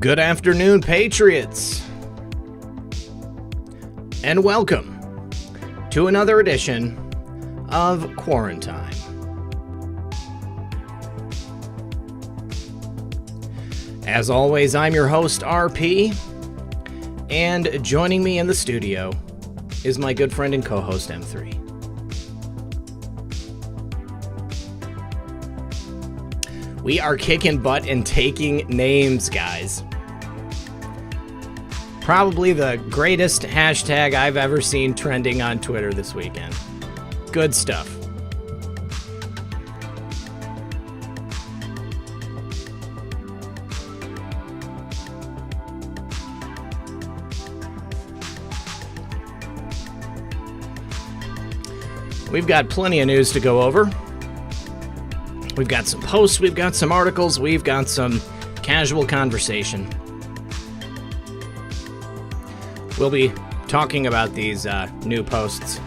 Good afternoon, Patriots, and welcome to another edition of Quarantine. As always, I'm your host, RP, and joining me in the studio is my good friend and co-host, M3. We are kicking butt and taking names, guys. Probably the greatest hashtag I've ever seen trending on Twitter this weekend. Good stuff. We've got plenty of news to go over. We've got some posts, we've got some articles, we've got some casual conversation. We'll be talking about these new posts.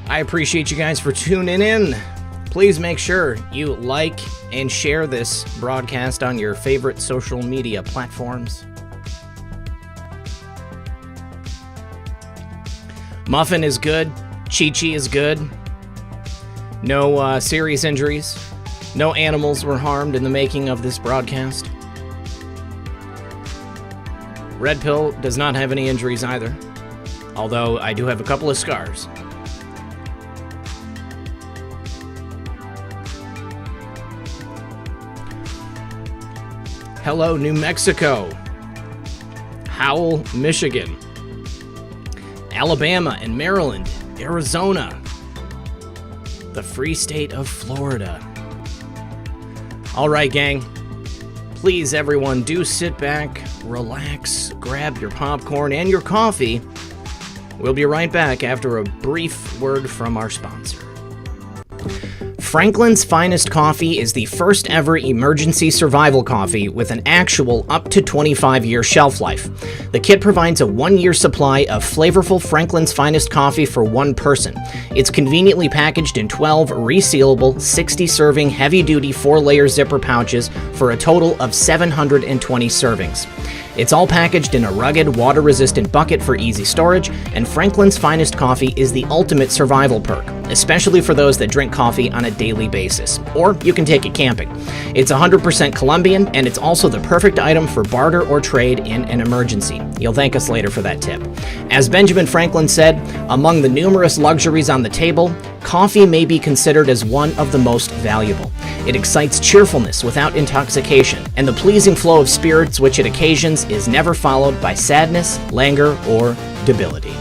I appreciate you guys for tuning in. Please make sure you like and share this broadcast on your favorite social media platforms. Muffin is good. Chi-Chi is good. No serious injuries. No animals were harmed in the making of this broadcast. Red Pill does not have any injuries either, although I do have a couple of scars. Hello, New Mexico. Howell, Michigan. Alabama and Maryland. Arizona. The Free State of Florida. All right, gang. Please, everyone, do sit back, relax, grab your popcorn and your coffee. We'll be right back after a brief word from our sponsor. Franklin's Finest Coffee is the first ever emergency survival coffee with an actual up to 25-year shelf life. The kit provides a 1-year supply of flavorful Franklin's Finest coffee for one person. It's conveniently packaged in 12 resealable, 60-serving, heavy-duty 4-layer zipper pouches for a total of 720 servings. It's all packaged in a rugged, water-resistant bucket for easy storage, and Franklin's Finest Coffee is the ultimate survival perk, especially for those that drink coffee on a daily basis. Or you can take it camping. It's 100% Colombian, and it's also the perfect item for barter or trade in an emergency. You'll thank us later for that tip. As Benjamin Franklin said, among the numerous luxuries on the table, coffee may be considered as one of the most valuable. It excites cheerfulness without intoxication, and the pleasing flow of spirits which it occasions is never followed by sadness, languor, or debility.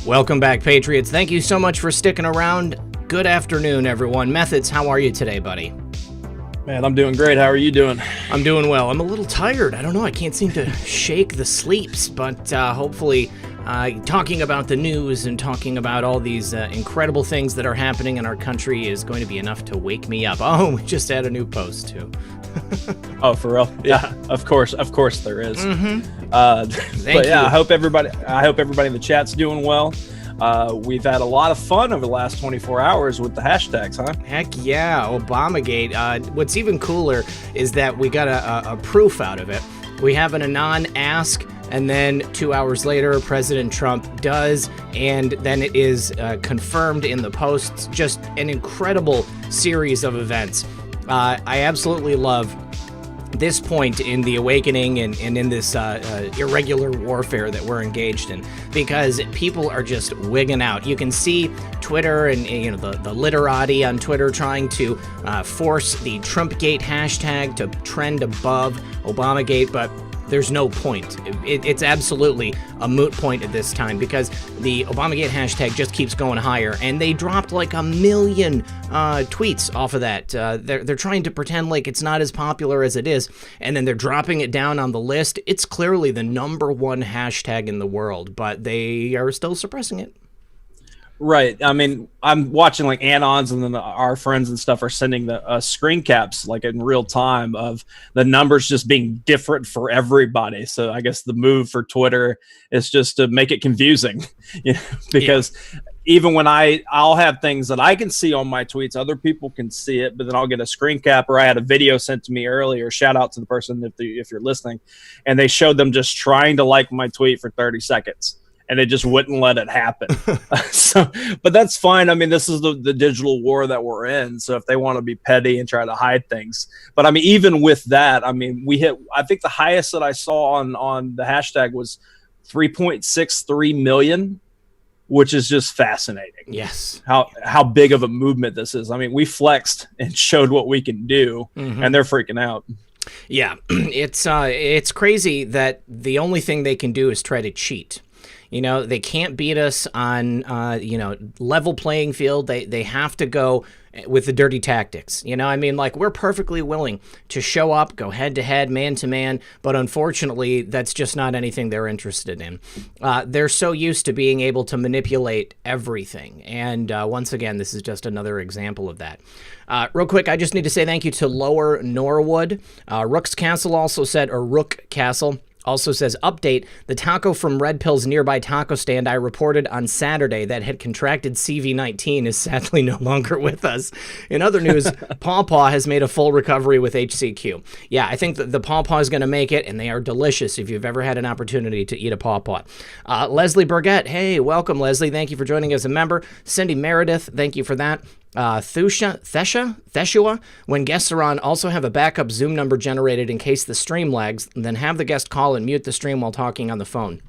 Welcome back, Patriots. Thank you so much for sticking around. Good afternoon, everyone. Methods, how are you today, buddy? Man, I'm doing great. How are you doing? I'm doing well. I'm a little tired. I don't know. I can't seem to shake the sleeps, but hopefully talking about the news and talking about all these incredible things that are happening in our country is going to be enough to wake me up. Oh, we just had a new post, too. Oh, for real? Yeah, of course there is. Mm-hmm. But yeah, I hope everybody in the chat's doing well. We've had a lot of fun over the last 24 hours with the hashtags, huh? Heck yeah, Obamagate. What's even cooler is that we got a proof out of it. We have an anon ask, and then 2 hours later, President Trump does, and then it is confirmed in the posts. Just an incredible series of events. I absolutely love this point in the awakening and in this irregular warfare that we're engaged in, because people are just wigging out. You can see Twitter and the literati on Twitter trying to force the Trumpgate hashtag to trend above Obamagate, but there's no point. It's absolutely a moot point at this time because the Obamagate hashtag just keeps going higher, and they dropped like 1 million tweets off of that. They're trying to pretend like it's not as popular as it is, and then they're dropping it down on the list. It's clearly the #1 hashtag in the world, but they are still suppressing it. Right. I mean, I'm watching like anons, and then our friends and stuff are sending the screen caps like in real time of the numbers just being different for everybody. So I guess the move for Twitter is just to make it confusing, because even when I'll have things that I can see on my tweets, other people can see it, but then I'll get a screen cap, or I had a video sent to me earlier. Shout out to the person if you're listening, and they showed them just trying to like my tweet for 30 seconds. And it just wouldn't let it happen. But that's fine. I mean, this is the digital war that we're in. So if they want to be petty and try to hide things, but I mean, even with that, I mean, I think the highest that I saw on the hashtag was 3.63 million, which is just fascinating. Yes. How big of a movement this is. I mean, we flexed and showed what we can do, and they're freaking out. Yeah, it's crazy that the only thing they can do is try to cheat. You know, they can't beat us on, level playing field. They have to go with the dirty tactics. You know, I mean, like, we're perfectly willing to show up, go head-to-head, man-to-man, but unfortunately, that's just not anything they're interested in. They're so used to being able to manipulate everything, and once again, this is just another example of that. Real quick, I just need to say thank you to Lower Norwood. Rook's Castle also said, or Rook Castle, also says, update, the taco from Red Pill's nearby taco stand I reported on Saturday that had contracted CV-19 is sadly no longer with us. In other news, Paw Paw has made a full recovery with HCQ. Yeah, I think the Paw Paw is going to make it, and they are delicious if you've ever had an opportunity to eat a Paw Paw. Leslie Burgett, hey, welcome, Leslie. Thank you for joining as a member. Cindy Meredith, thank you for that. Theshua, when guests are on, also have a backup Zoom number generated in case the stream lags, then have the guest call and mute the stream while talking on the phone.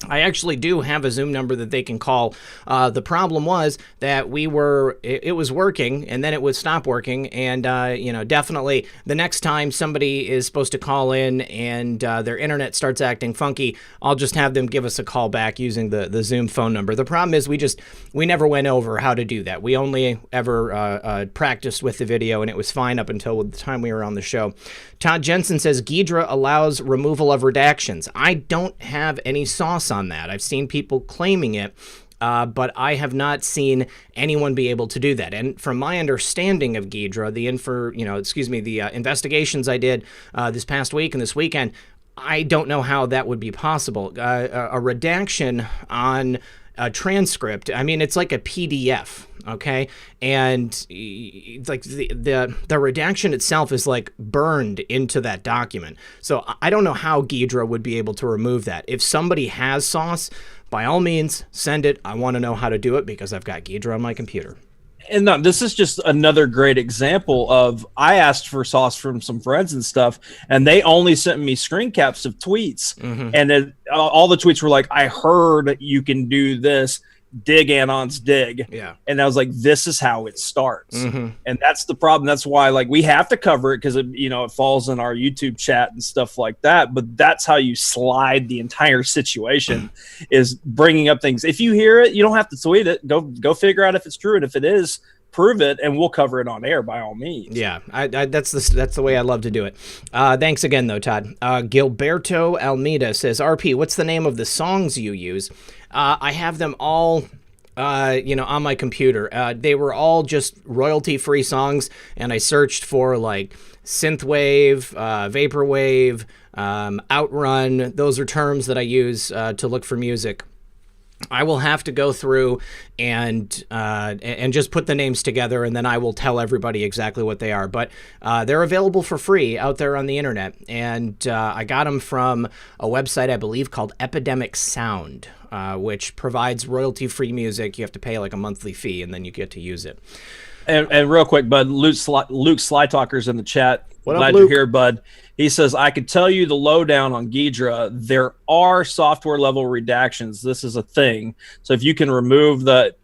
I actually do have a Zoom number that they can call. The problem was that it was working, and then it would stop working, and, definitely the next time somebody is supposed to call in and their internet starts acting funky, I'll just have them give us a call back using the Zoom phone number. The problem is we never went over how to do that. We only ever practiced with the video, and it was fine up until the time we were on the show. Todd Jensen says, Ghidra allows removal of redactions. I don't have any sauce on that. I've seen people claiming it, but I have not seen anyone be able to do that. And from my understanding of Ghidra, the investigations I did this past week and this weekend, I don't know how that would be possible. A redaction on a transcript, I mean, it's like a PDF, okay? And like the redaction itself is like burned into that document. So I don't know how Ghidra would be able to remove that. If somebody has sauce, by all means, send it. I want to know how to do it because I've got Ghidra on my computer. And no, this is just another great example of, I asked for sauce from some friends and stuff, and they only sent me screen caps of tweets. And all the tweets were like, I heard you can do this, dig Anon's dig. Yeah. And I was like, this is how it starts. And that's the problem. That's why, like, we have to cover it because it falls in our YouTube chat and stuff like that. But that's how you slide the entire situation, is bringing up things. If you hear it, you don't have to tweet it. Go figure out if it's true, and if it is, prove it, and we'll cover it on air by all means. Yeah, that's the way I love to do it. Thanks again, though, Todd. Gilberto Almeida says, RP, what's the name of the songs you use? I have them all, on my computer. They were all just royalty-free songs, and I searched for, like, synthwave, vaporwave, outrun. Those are terms that I use to look for music. I will have to go through and just put the names together, and then I will tell everybody exactly what they are. But they're available for free out there on the internet, and I got them from a website, I believe, called Epidemic Sound, which provides royalty-free music. You have to pay like a monthly fee, and then you get to use it. And real quick, bud, Luke Slytalker's in the chat. What Glad up, Luke? you're here, bud. He says, I could tell you the lowdown on Ghidra. There are software level redactions. This is a thing. So if you can remove the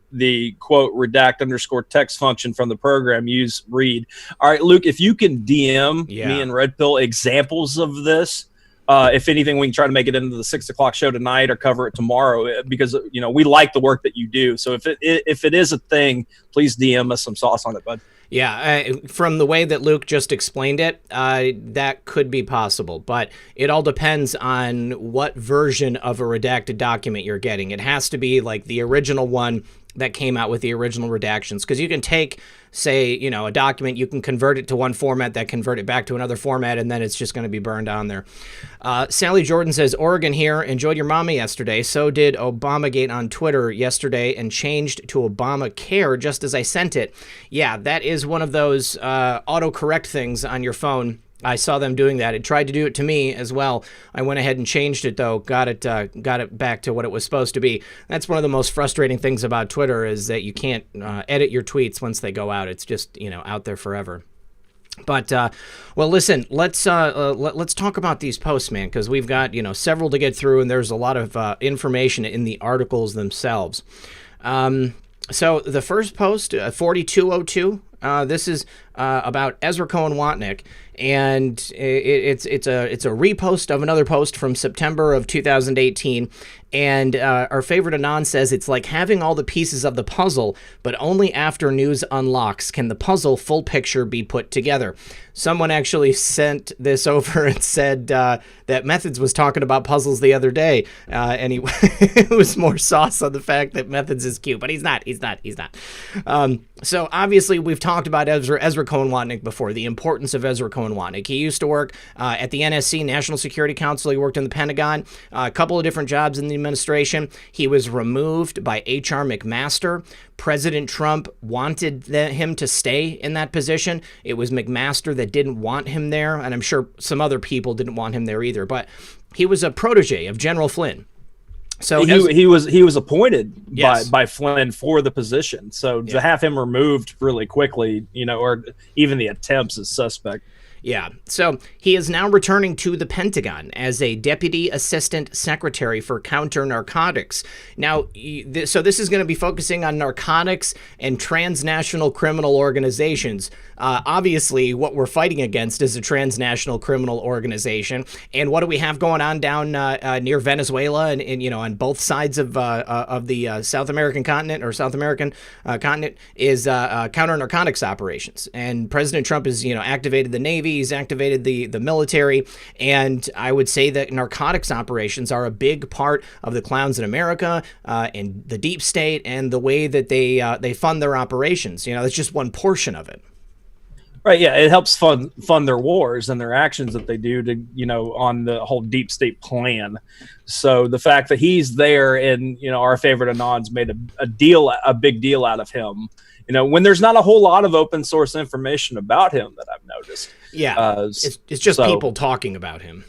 quote redact _ text function from the program, use read. All right, Luke, if you can DM me and Red Pill examples of this, if anything, we can try to make it into the 6 o'clock show tonight or cover it tomorrow, because we like the work that you do. So if it is a thing, please DM us some sauce on it, bud. Yeah, from the way that Luke just explained it, that could be possible, but it all depends on what version of a redacted document you're getting. It has to be like the original one that came out with the original redactions, because you can take, say, a document, you can convert it to one format, that convert it back to another format, and then it's just going to be burned on there. Sally Jordan says, Oregon here, enjoyed your mama yesterday. So did Obamagate on Twitter yesterday and changed to Obamacare just as I sent it. Yeah, that is one of those autocorrect things on your phone. I saw them doing that. It tried to do it to me as well. I went ahead and changed it, though. Got it back to what it was supposed to be. That's one of the most frustrating things about Twitter, is that you can't edit your tweets once they go out. It's just out there forever. But well, listen. Let's talk about these posts, man, because we've got several to get through, and there's a lot of information in the articles themselves. So the first post, 4202. This is about Ezra Cohen Watnick, and it's a repost of another post from September of 2018. And our favorite Anon says, it's like having all the pieces of the puzzle, but only after news unlocks can the puzzle full picture be put together. Someone actually sent this over and said that Methods was talking about puzzles the other day, and he it was more sauce on the fact that Methods is cute, but he's not. So obviously we've talked about Ezra Cohen Watnick before, the importance of Ezra Cohen Watnick. He used to work at the NSC, National Security Council. He worked in the Pentagon, a couple of different jobs in the administration. He was removed by H.R. McMaster. President Trump wanted him to stay in that position. It was McMaster that didn't want him there, and I'm sure some other people didn't want him there either. But he was a protege of General Flynn. So he was appointed yes. by Flynn for the position. So to have him removed really quickly, or even the attempts is suspect. Yeah, so he is now returning to the Pentagon as a Deputy Assistant Secretary for Counter-Narcotics. Now, so this is going to be focusing on narcotics and transnational criminal organizations. Obviously, what we're fighting against is a transnational criminal organization. And what do we have going on down near Venezuela and on both sides of the South American continent or South American continent is counter-narcotics operations. And President Trump has, activated the Navy. He's activated the military, and I would say that narcotics operations are a big part of the clowns in America and the deep state and the way that they fund their operations. That's just one portion of it. Right, yeah, it helps fund their wars and their actions that they do to, on the whole deep state plan. So the fact that he's there and, our favorite Anons made a big deal out of him. When there's not a whole lot of open source information about him that I've noticed. Yeah, it's just people talking about him.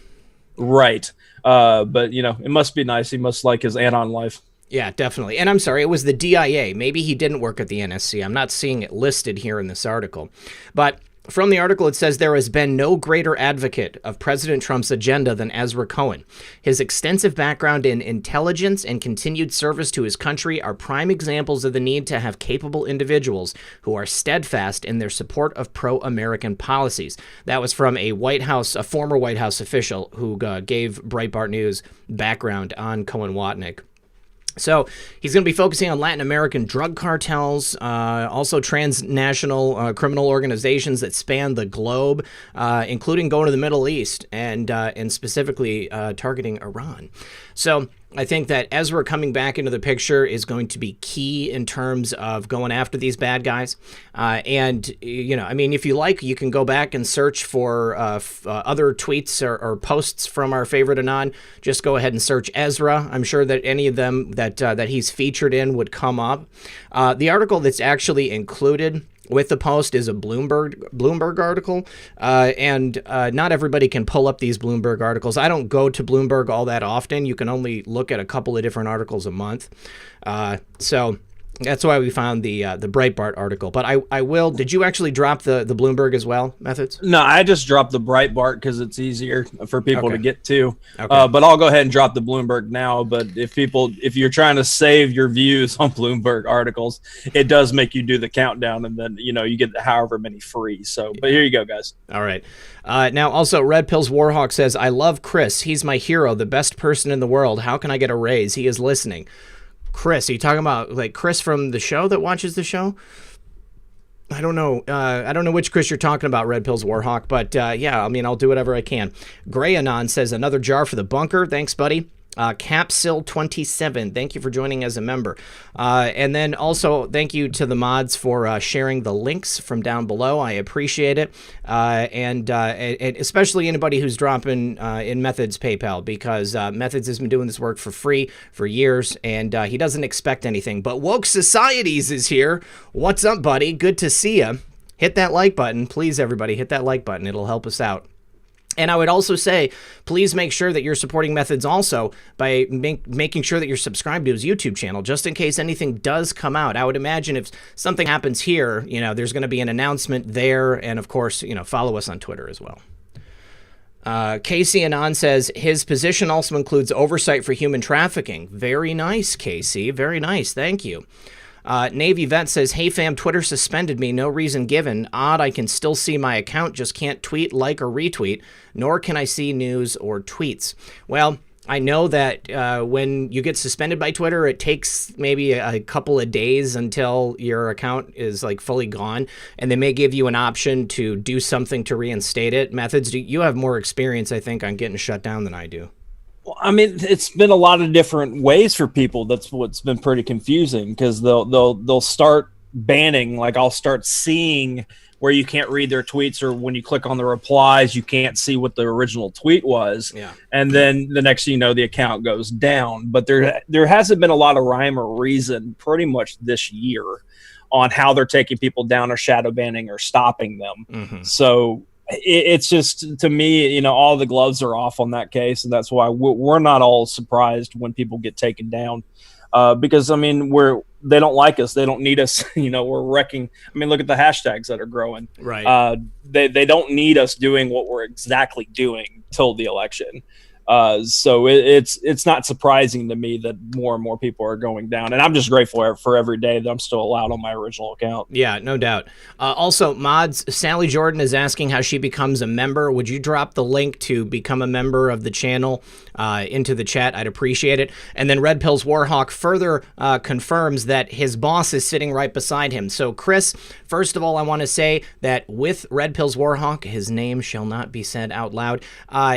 Right. But, it must be nice. He must like his Anon life. Yeah, definitely. And I'm sorry, it was the DIA. Maybe he didn't work at the NSC. I'm not seeing it listed here in this article. But from the article, it says there has been no greater advocate of President Trump's agenda than Ezra Cohen. His extensive background in intelligence and continued service to his country are prime examples of the need to have capable individuals who are steadfast in their support of pro-American policies. That was from a former White House official who gave Breitbart News background on Cohen Watnick. So he's going to be focusing on Latin American drug cartels, also transnational criminal organizations that span the globe, including going to the Middle East and specifically targeting Iran. So I think that Ezra coming back into the picture is going to be key in terms of going after these bad guys. And, if you like, you can go back and search for other tweets or posts from our favorite Anon. Just go ahead and search Ezra. I'm sure that any of them that he's featured in would come up. The article that's actually included with the post is a Bloomberg article, and not everybody can pull up these Bloomberg articles. I don't go to Bloomberg all that often. You can only look at a couple of different articles a month. So that's why we found the Breitbart article. But I will. Did you actually drop the Bloomberg as well, Methods? No, I just dropped the Breitbart because it's easier for people to get to. Okay. But I'll go ahead and drop the Bloomberg now. But if you're trying to save your views on Bloomberg articles, it does make you do the countdown, and then you get however many free. So, but here you go, guys. All right. Now, also, Red Pills Warhawk says, "I love Chris. He's my hero, the best person in the world. How can I get a raise? He is listening." Chris, are you talking about like Chris from the show that watches the show? I don't know. I don't know which Chris you're talking about, Red Pills Warhawk, but yeah, I'll do whatever I can. Gray Anon says, another jar for the bunker. Thanks, buddy. Capsil27, thank you for joining as a member. And then also thank you to the mods for sharing the links from down below. I appreciate it. And especially anybody who's dropping in Methods PayPal, because Methods has been doing this work for free for years, and he doesn't expect anything. But Woke Societies is here. What's up, buddy? Good to see you. Hit that like button. Please, everybody, hit that like button. It'll help us out. And I would also say, please make sure that you're supporting Methods also by making sure that you're subscribed to his YouTube channel, just in case anything does come out. I would imagine if something happens here, there's going to be an announcement there. And of course, follow us on Twitter as well. Casey Anon says his position also includes oversight for human trafficking. Very nice, Casey. Very nice. Thank you. Navy Vet says, hey fam, Twitter suspended me, no reason given. Odd, I can still see my account, just can't tweet, like, or retweet, nor can I see news or tweets. Well, I know that when you get suspended by Twitter, it takes maybe a couple of days until your account is like fully gone, and they may give you an option to do something to reinstate it. Methods, you have more experience, I think, on getting shut down than I do. I mean, it's been a lot of different ways for people. That's what's been pretty confusing, because they'll start banning. Like, I'll start seeing where you can't read their tweets, or when you click on the replies, you can't see what the original tweet was. Yeah. And then the next thing you know, the account goes down. But there hasn't been a lot of rhyme or reason pretty much this year on how they're taking people down or shadow banning or stopping them. Mm-hmm. So it's just, to me, all the gloves are off on that case, and that's why we're not all surprised when people get taken down, because I mean, they don't like us, they don't need us. We're wrecking. I mean, look at the hashtags that are growing. Right. They don't need us doing what we're exactly doing till the election. So it's not surprising to me that more and more people are going down, and I'm just grateful for every day that I'm still allowed on my original account. Yeah, no doubt. Also, mods, Sally Jordan is asking how she becomes a member. Would you drop the link to become a member of the channel into the chat? I'd appreciate it. And then Red Pills Warhawk further confirms that his boss is sitting right beside him. So, Chris, first of all, I want to say that with Red Pills Warhawk, his name shall not be said out loud.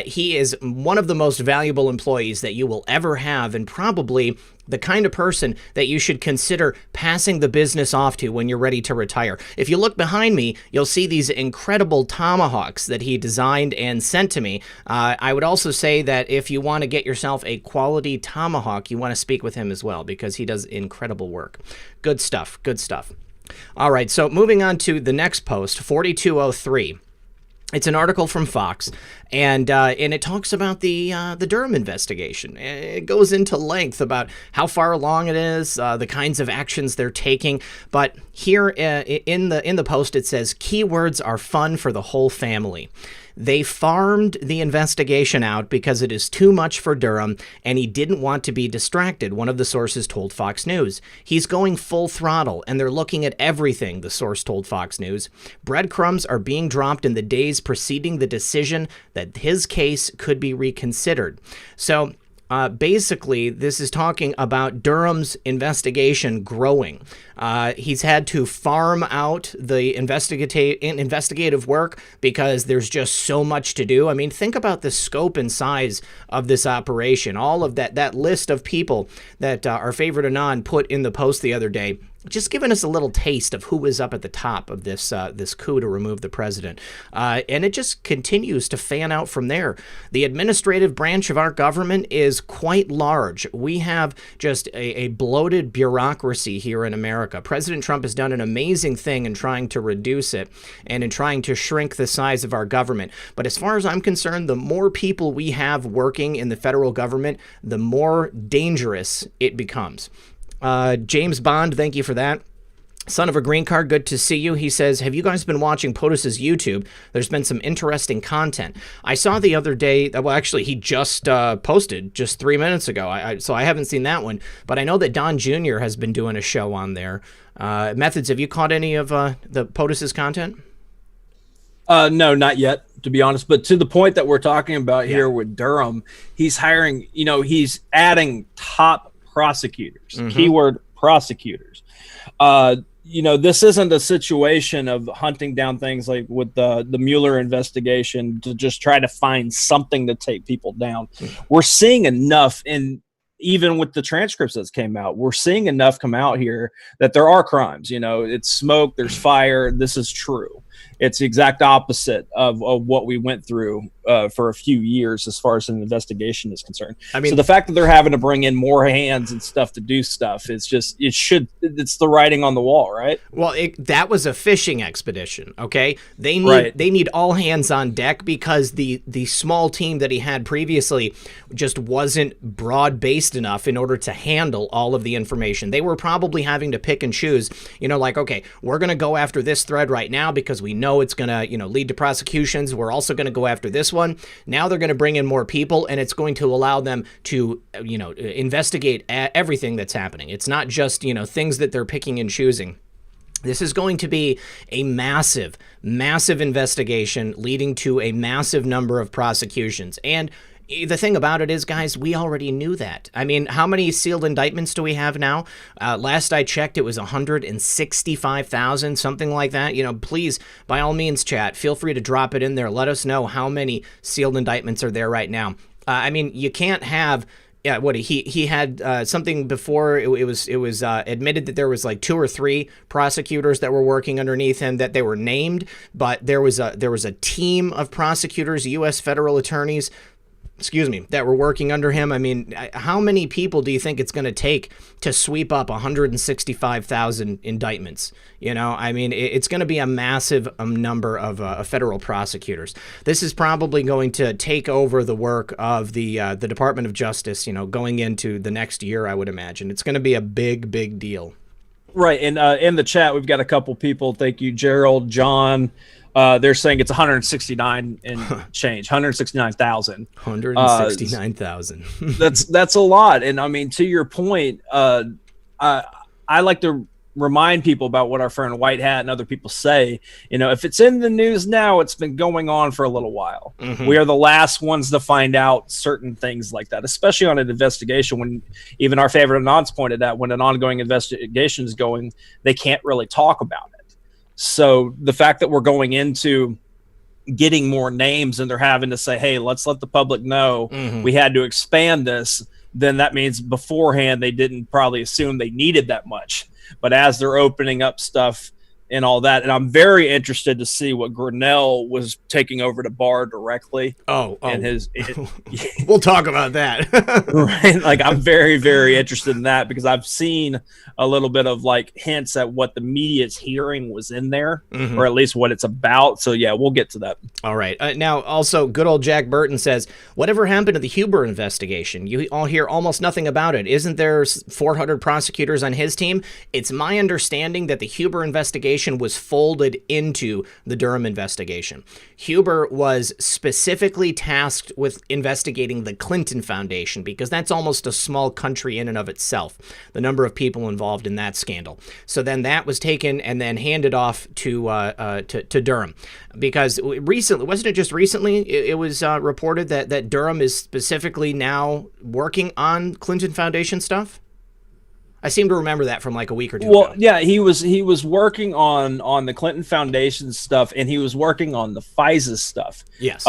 He is one of the most valuable employees that you will ever have, and probably the kind of person that you should consider passing the business off to when you're ready to retire. If you look behind me, you'll see these incredible tomahawks that he designed and sent to me. I would also say that if you want to get yourself a quality tomahawk, you want to speak with him as well, because he does incredible work. Good stuff. Good stuff. All right, so moving on to the next post, 4203. It's an article from Fox, and it talks about the Durham investigation. It goes into length about how far along it is, the kinds of actions they're taking. But here in the post, it says keywords are fun for the whole family. They farmed the investigation out because it is too much for Durham, and he didn't want to be distracted, one of the sources told Fox News. He's going full throttle, and they're looking at everything, the source told Fox News. Breadcrumbs are being dropped in the days preceding the decision that his case could be reconsidered. So basically, this is talking about Durham's investigation growing. He's had to farm out the investigative work because there's just so much to do. I mean, think about the scope and size of this operation. All of that list of people that our favorite Anon put in the post the other day, just giving us a little taste of who was up at the top of this coup to remove the president. And it just continues to fan out from there. The administrative branch of our government is quite large. We have just a bloated bureaucracy here in America. President Trump has done an amazing thing in trying to reduce it and in trying to shrink the size of our government. But as far as I'm concerned, the more people we have working in the federal government, the more dangerous it becomes. James Bond, thank you for that. Son of a green card, good to see you. He says, have you guys been watching POTUS's YouTube? There's been some interesting content. I saw the other day, well, actually, he just posted just 3 minutes ago, so I haven't seen that one. But I know that Don Jr. has been doing a show on there. Methods, have you caught any of the POTUS's content? No, not yet, to be honest. But to the point that we're talking about here with Durham, he's hiring, he's adding top prosecutors, keyword prosecutors. this isn't a situation of hunting down things like with the Mueller investigation to just try to find something to take people down. We're seeing enough, and even with the transcripts that came out, we're seeing enough come out here that there are crimes. It's smoke, there's fire. This is true. It's the exact opposite of what we went through for a few years as far as an investigation is concerned. I mean, so the fact that they're having to bring in more hands and stuff to do stuff, it's the writing on the wall, right? Well, that was a fishing expedition, okay? They need all hands on deck because the small team that he had previously just wasn't broad-based enough in order to handle all of the information. They were probably having to pick and choose, like, okay, we're going to go after this thread right now because we know it's going to, lead to prosecutions. We're also going to go after this one. Now they're going to bring in more people, and it's going to allow them to, investigate everything that's happening. It's not just, things that they're picking and choosing. This is going to be a massive, massive investigation leading to a massive number of prosecutions. And the thing about it is, guys, we already knew that. I mean, how many sealed indictments do we have now? Last I checked, it was 165,000, something like that. Please, by all means, chat, feel free to drop it in there. Let us know how many sealed indictments are there right now. I mean, you can't have... Yeah, what he had something before. It was admitted that there was like 2 or 3 prosecutors that were working underneath him, that they were named, but there was a team of prosecutors, U.S. federal attorneys, that were working under him. I mean, how many people do you think it's going to take to sweep up 165,000 indictments? I mean, it's going to be a massive number of federal prosecutors. This is probably going to take over the work of the Department of Justice, going into the next year, I would imagine. It's going to be a big, big deal. Right. And in the chat, we've got a couple people. Thank you, Gerald, John. They're saying it's 169 and change, 169,000. 169,000. That's a lot. And I mean, to your point, I like to remind people about what our friend White Hat and other people say. If it's in the news now, it's been going on for a little while. Mm-hmm. We are the last ones to find out certain things like that, especially on an investigation. When even our favorite Anons pointed out, when an ongoing investigation is going, they can't really talk about it. So the fact that we're going into getting more names and they're having to say, hey, let's let the public know we had to expand this, then that means beforehand they didn't probably assume they needed that much. But as they're opening up stuff and all that, and I'm very interested to see what Grinnell was taking over to Barr directly. And we'll talk about that. Right? Like, I'm very, very interested in that because I've seen a little bit of like hints at what the media's hearing was in there, or at least what it's about. So yeah, we'll get to that. All right. Now, also, good old Jack Burton says, whatever happened to the Huber investigation? You all hear almost nothing about it. Isn't there 400 prosecutors on his team? It's my understanding that the Huber investigation was folded into the Durham investigation. Huber was specifically tasked with investigating the Clinton Foundation because that's almost a small country in and of itself, the number of people involved in that scandal. So then that was taken and then handed off to Durham, because recently, wasn't it just recently, it was reported that Durham is specifically now working on Clinton Foundation stuff? I seem to remember that from like a week or two ago. Well, yeah, he was working on the Clinton Foundation stuff, and he was working on the FISA stuff. Yes.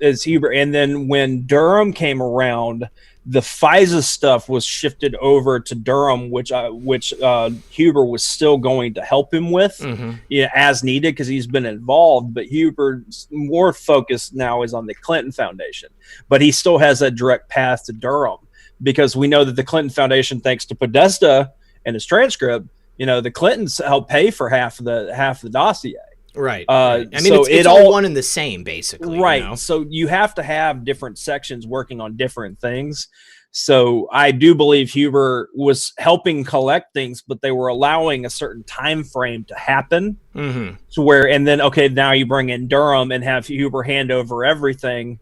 As Huber, and then when Durham came around, the FISA stuff was shifted over to Durham, which Huber was still going to help him with, as needed, because he's been involved. But Huber's more focused now is on the Clinton Foundation, but he still has a direct path to Durham. Because we know that the Clinton Foundation, thanks to Podesta and his transcript, the Clintons helped pay for half the dossier. Right. I mean, so it's all one and the same, basically. Right. So you have to have different sections working on different things. So I do believe Huber was helping collect things, but they were allowing a certain time frame to happen. To where, and then, okay, now you bring in Durham and have Huber hand over everything,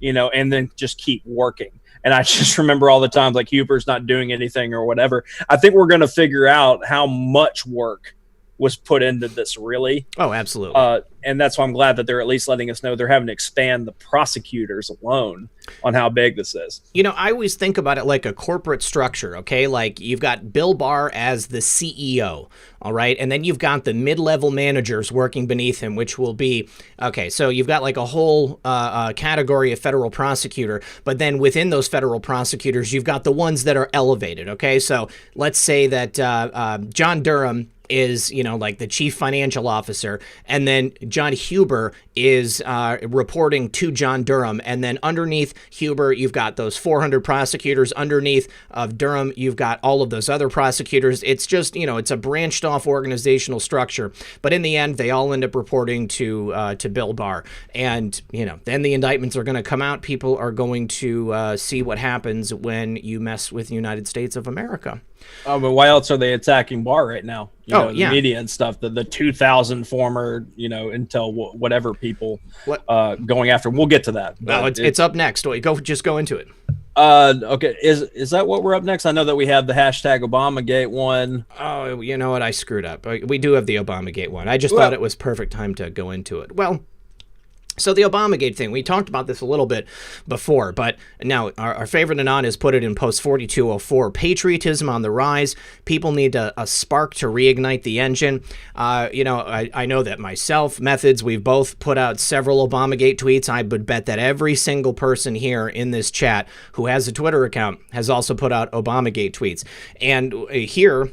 and then just keep working. And I just remember all the times like Huber's not doing anything or whatever. I think we're going to figure out how much work was put into this, really. Oh, absolutely. And that's why I'm glad that they're at least letting us know they're having to expand the prosecutors alone on how big this is. You know, I always think about it like a corporate structure, okay? Like you've got Bill Barr as the CEO, all right? And then you've got the mid-level managers working beneath him, which will be, okay, so you've got like a whole category of federal prosecutor, but then within those federal prosecutors, you've got the ones that are elevated, okay? So let's say that John Durham is, you know, like the chief financial officer, and then John Huber is reporting to John Durham, and then underneath Huber, you've got those 400 prosecutors. Underneath of Durham, you've got all of those other prosecutors. It's just, you know, it's a branched off organizational structure, but in the end, they all end up reporting to Bill Barr, and, you know, then the indictments are going to come out. People are going to see what happens when you mess with the United States of America. Oh, but why else are they attacking Barr right now? You know, yeah. The media and stuff. The 2,000 former, you know, intel whatever people going after. We'll get to that. No, it's up next. Just go into it. Okay, is that what we're up next? I know that we have the hashtag Obamagate one. Oh, you know what? I screwed up. We do have the Obamagate one. I just thought it was perfect time to go into it. Well, so the Obamagate thing, we talked about this a little bit before, but now our favorite Anon has put it in post 4204. Patriotism on the rise. People need a spark to reignite the engine. You know, I know that myself, Methods, we've both put out several Obamagate tweets. I would bet that every single person here in this chat who has a Twitter account has also put out Obamagate tweets. And here,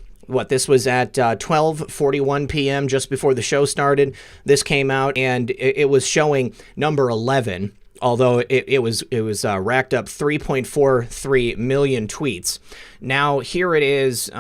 this was at 12:41 p.m. just before the show started. This came out, and it was showing number 11, although it was racked up 3.43 million tweets. Now here it is. Oh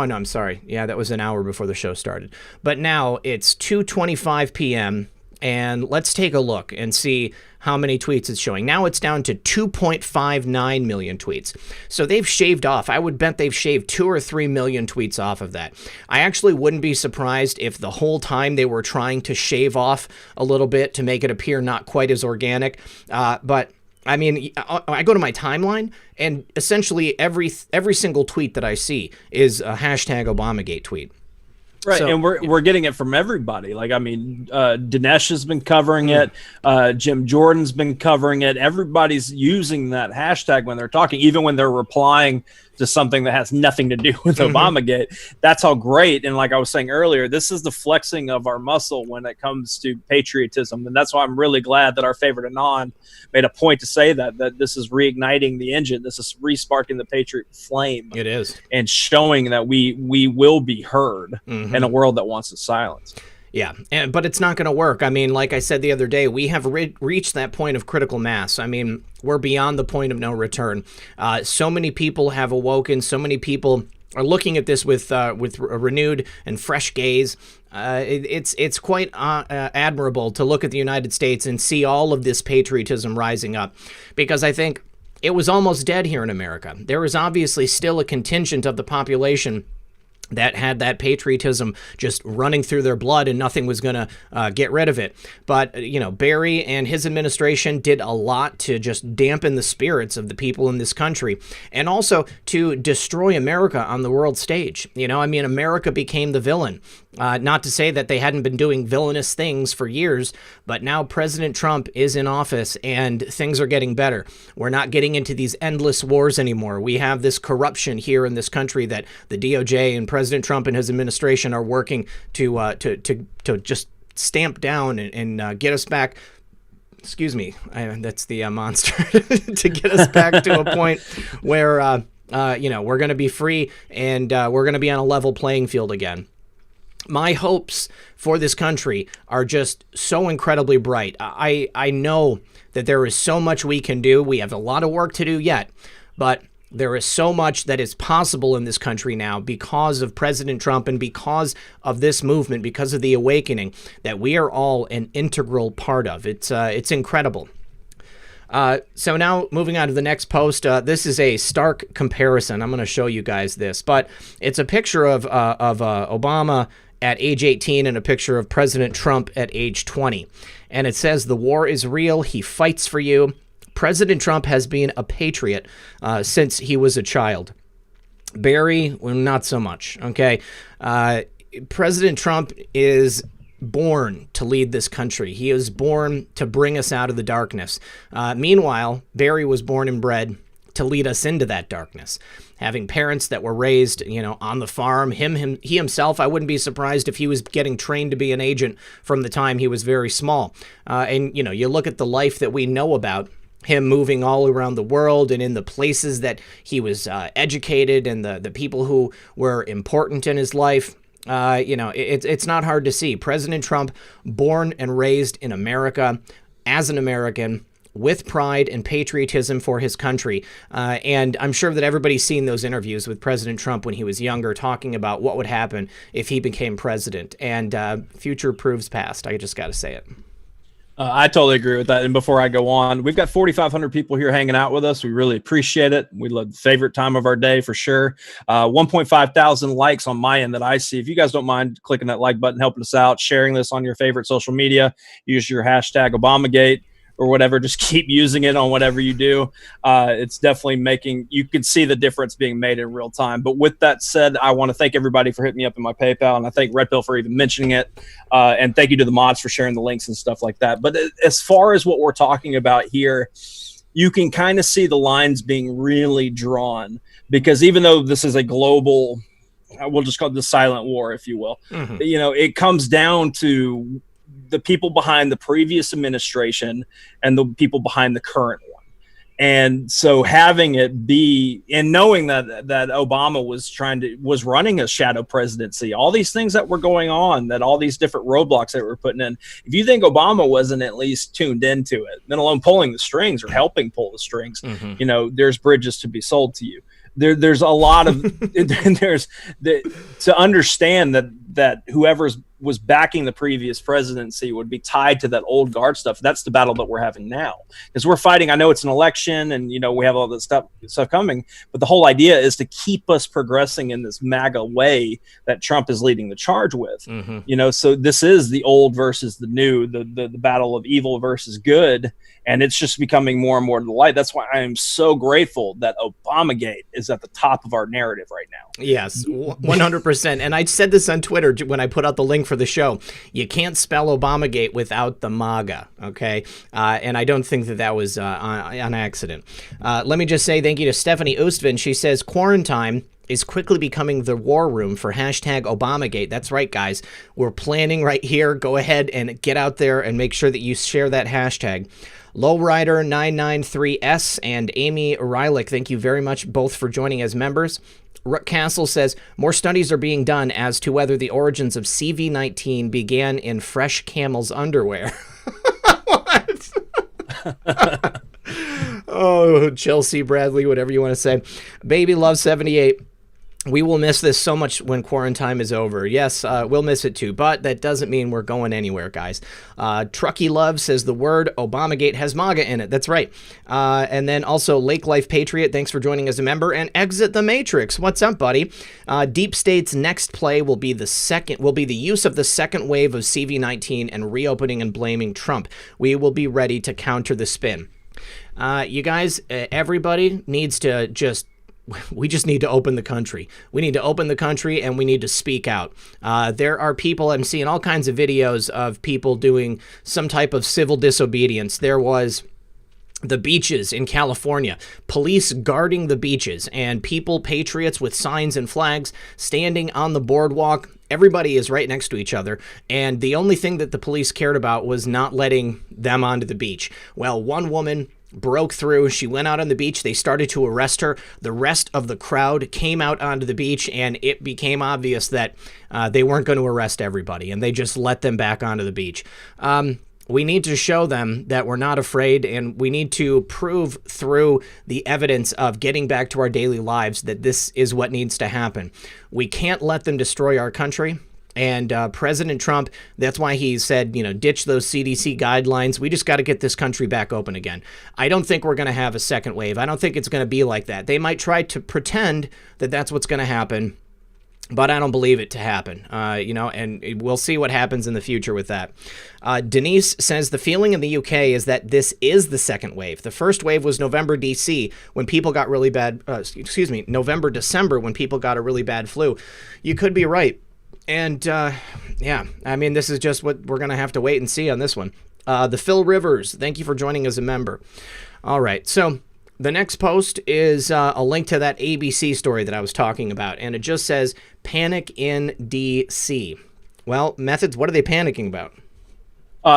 no, I'm sorry. Yeah, that was an hour before the show started. But now it's 2:25 p.m. and let's take a look and see how many tweets it's showing. Now it's down to 2.59 million tweets. So they've shaved off. I would bet they've shaved 2 or 3 million tweets off of that. I actually wouldn't be surprised if the whole time they were trying to shave off a little bit to make it appear not quite as organic. But I mean, I go to my timeline, and essentially every single tweet that I see is a hashtag Obamagate tweet. Right, So, and we're getting it from everybody. Like, I mean, Dinesh has been covering it. Jim Jordan's been covering it. Everybody's using that hashtag when they're talking, even when they're replying to something that has nothing to do with Obamagate. That's all great. And like I was saying earlier, this is the flexing of our muscle when it comes to patriotism. And that's why I'm really glad that our favorite Anon made a point to say that this is reigniting the engine. This is resparking the patriot flame. It is. And showing that we will be heard in a world that wants to silence. Yeah, but it's not going to work. I mean, like I said the other day, we have reached that point of critical mass. I mean, we're beyond the point of no return. So many people have awoken. So many people are looking at this with a renewed and fresh gaze. It's quite admirable to look at the United States and see all of this patriotism rising up, because I think it was almost dead here in America. There is obviously still a contingent of the population that had that patriotism just running through their blood, and nothing was going to get rid of it. But, you know, Barry and his administration did a lot to just dampen the spirits of the people in this country, and also to destroy America on the world stage. You know, I mean, America became the villain. Not to say that they hadn't been doing villainous things for years, but now President Trump is in office and things are getting better. We're not getting into these endless wars anymore. We have this corruption here in this country that the DOJ and President Trump and his administration are working to just stamp down and get us back. Excuse me, that's the monster. To get us back to a point where you know, we're going to be free and we're going to be on a level playing field again. My hopes for this country are just so incredibly bright. I know that there is so much we can do. We have a lot of work to do yet, but there is so much that is possible in this country now because of President Trump and because of this movement, because of the awakening that we are all an integral part of. It's incredible. So now moving on to the next post, this is a stark comparison. I'm going to show you guys this, but it's a picture of Obama at age 18 and a picture of President Trump at age 20. And it says, "The war is real. He fights for you. President Trump has been a patriot since he was a child. Barry, well, not so much, okay? President Trump is born to lead this country. He is born to bring us out of the darkness. Meanwhile, Barry was born and bred to lead us into that darkness. Having parents that were raised, on the farm, he himself, I wouldn't be surprised if he was getting trained to be an agent from the time he was very small. And you look at the life that we know about him, moving all around the world and in the places that he was educated, and the people who were important in his life. It's not hard to see. President Trump, born and raised in America, as an American, with pride and patriotism for his country. And I'm sure that everybody's seen those interviews with President Trump when he was younger, talking about what would happen if he became president. And future proves past. I just got to say it. I totally agree with that. And before I go on, we've got 4,500 people here hanging out with us. We really appreciate it. We love the favorite time of our day for sure. 1.5 thousand likes on my end that I see. If you guys don't mind clicking that like button, helping us out, sharing this on your favorite social media, use your hashtag Obamagate or whatever, just keep using it on whatever you do. It's definitely you can see the difference being made in real time. But with that said, I want to thank everybody for hitting me up in my PayPal, and I thank Red Pill for even mentioning it. And thank you to the mods for sharing the links and stuff like that. But as far as what we're talking about here, you can kind of see the lines being really drawn, because even though this is a global, we'll just call it the silent war, if you will, it comes down to the people behind the previous administration and the people behind the current one. And so having it be, and knowing that Obama was running a shadow presidency, all these things that were going on, that all these different roadblocks that we're putting in, if you think Obama wasn't at least tuned into it, let alone pulling the strings or helping pull the strings, there's bridges to be sold to you. There's a lot of to understand that whoever was backing the previous presidency would be tied to that old guard stuff. That's the battle that we're having now, because we're fighting. I know it's an election, and we have all this stuff coming, but the whole idea is to keep us progressing in this MAGA way that Trump is leading the charge with. So this is the old versus the new, the battle of evil versus good. And it's just becoming more and more to the light. That's why I am so grateful that Obamagate is at the top of our narrative right now. Yes, 100%. And I said this on Twitter when I put out the link for the show. You can't spell Obamagate without the MAGA, okay? And I don't think that was on accident. Let me just say thank you to Stephanie Oostvin. She says, Quarantime is quickly becoming the war room for hashtag Obamagate. That's right, guys. We're planning right here. Go ahead and get out there and make sure that you share that hashtag. Lowrider993S and Amy Rylick, thank you very much both for joining as members. Rook Castle says, more studies are being done as to whether the origins of CV-19 began in fresh camel's underwear. What? Oh, Chelsea Bradley, whatever you want to say. Baby Love 78. We will miss this so much when Quarantine is over. Yes, we'll miss it too, but that doesn't mean we're going anywhere, guys. Trucky Love says the word Obamagate has MAGA in it. That's right. And then also Lake Life Patriot, thanks for joining as a member. And Exit the Matrix, what's up, buddy? Deep State's next play will be the use of the second wave of CV-19 and reopening and blaming Trump. We will be ready to counter the spin. You guys, everybody needs to we just need to open the country. We need to open the country, and we need to speak out. There are people, I'm seeing all kinds of videos of people doing some type of civil disobedience. There was the beaches in California, police guarding the beaches, and people, patriots with signs and flags, standing on the boardwalk. Everybody is right next to each other, and the only thing that the police cared about was not letting them onto the beach. Well, one woman broke through. She went out on the beach. They started to arrest her. The rest of the crowd came out onto the beach, and it became obvious that they weren't going to arrest everybody, and they just let them back onto the beach. We need to show them that we're not afraid, and we need to prove through the evidence of getting back to our daily lives that this is what needs to happen. We can't let them destroy our country. And President Trump, that's why he said, ditch those CDC guidelines. We just got to get this country back open again. I don't think we're going to have a second wave. I don't think it's going to be like that. They might try to pretend that that's what's going to happen, but I don't believe it to happen, and we'll see what happens in the future with that. Denise says the feeling in the UK is that this is the second wave. The first wave was November, when people got really bad, November, December, when people got a really bad flu. You could be right. And yeah, I mean, this is just what we're going to have to wait and see on this one. The Phil Rivers, thank you for joining as a member. All right, so the next post is a link to that ABC story that I was talking about, and it just says, "Panic in D.C." Well, Methods, what are they panicking about?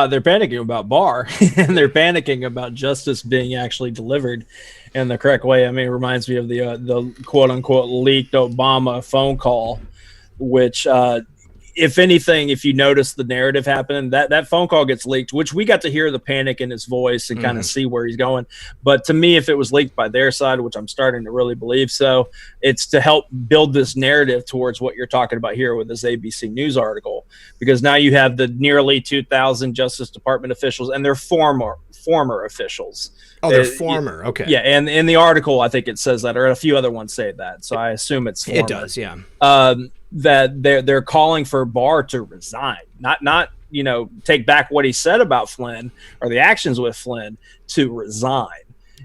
They're panicking about Barr, and they're panicking about justice being actually delivered in the correct way. I mean, it reminds me of the quote-unquote leaked Obama phone call, which if anything, if you notice the narrative happening, that phone call gets leaked, which we got to hear the panic in his voice and kind of see where he's going. But to me, if it was leaked by their side, which I'm starting to really believe so, it's to help build this narrative towards what you're talking about here with this ABC News article, because now you have the nearly 2,000 Justice Department officials, and they're former officials. Oh, they're former. Okay. Yeah, and in the article, I think it says that, or a few other ones say that. So I assume it's former. It does, yeah. That they're calling for Barr to resign, not take back what he said about Flynn or the actions with Flynn, to resign.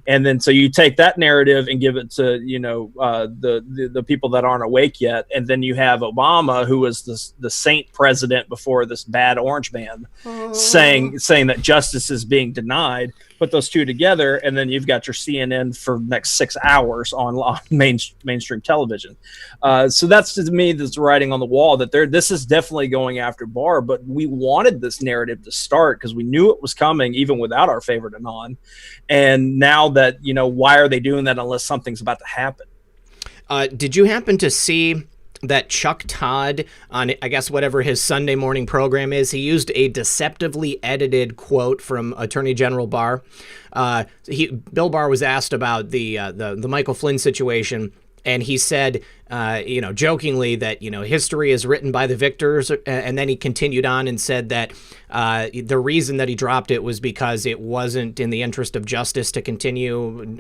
And then so you take that narrative and give it to the people that aren't awake yet, and then you have Obama, who was the saint president before this bad orange man, saying that justice is being denied. Put those two together, and then you've got your CNN for the next 6 hours on mainstream television. So that's, to me, this writing on the wall that this is definitely going after Barr. But we wanted this narrative to start because we knew it was coming, even without our favorite Anon. And now that, why are they doing that unless something's about to happen? Did you happen to see that Chuck Todd, on, I guess, whatever his Sunday morning program is, he used a deceptively edited quote from Attorney General Barr. Bill Barr was asked about the Michael Flynn situation, and he said, jokingly that, history is written by the victors. And then he continued on and said that the reason that he dropped it was because it wasn't in the interest of justice to continue.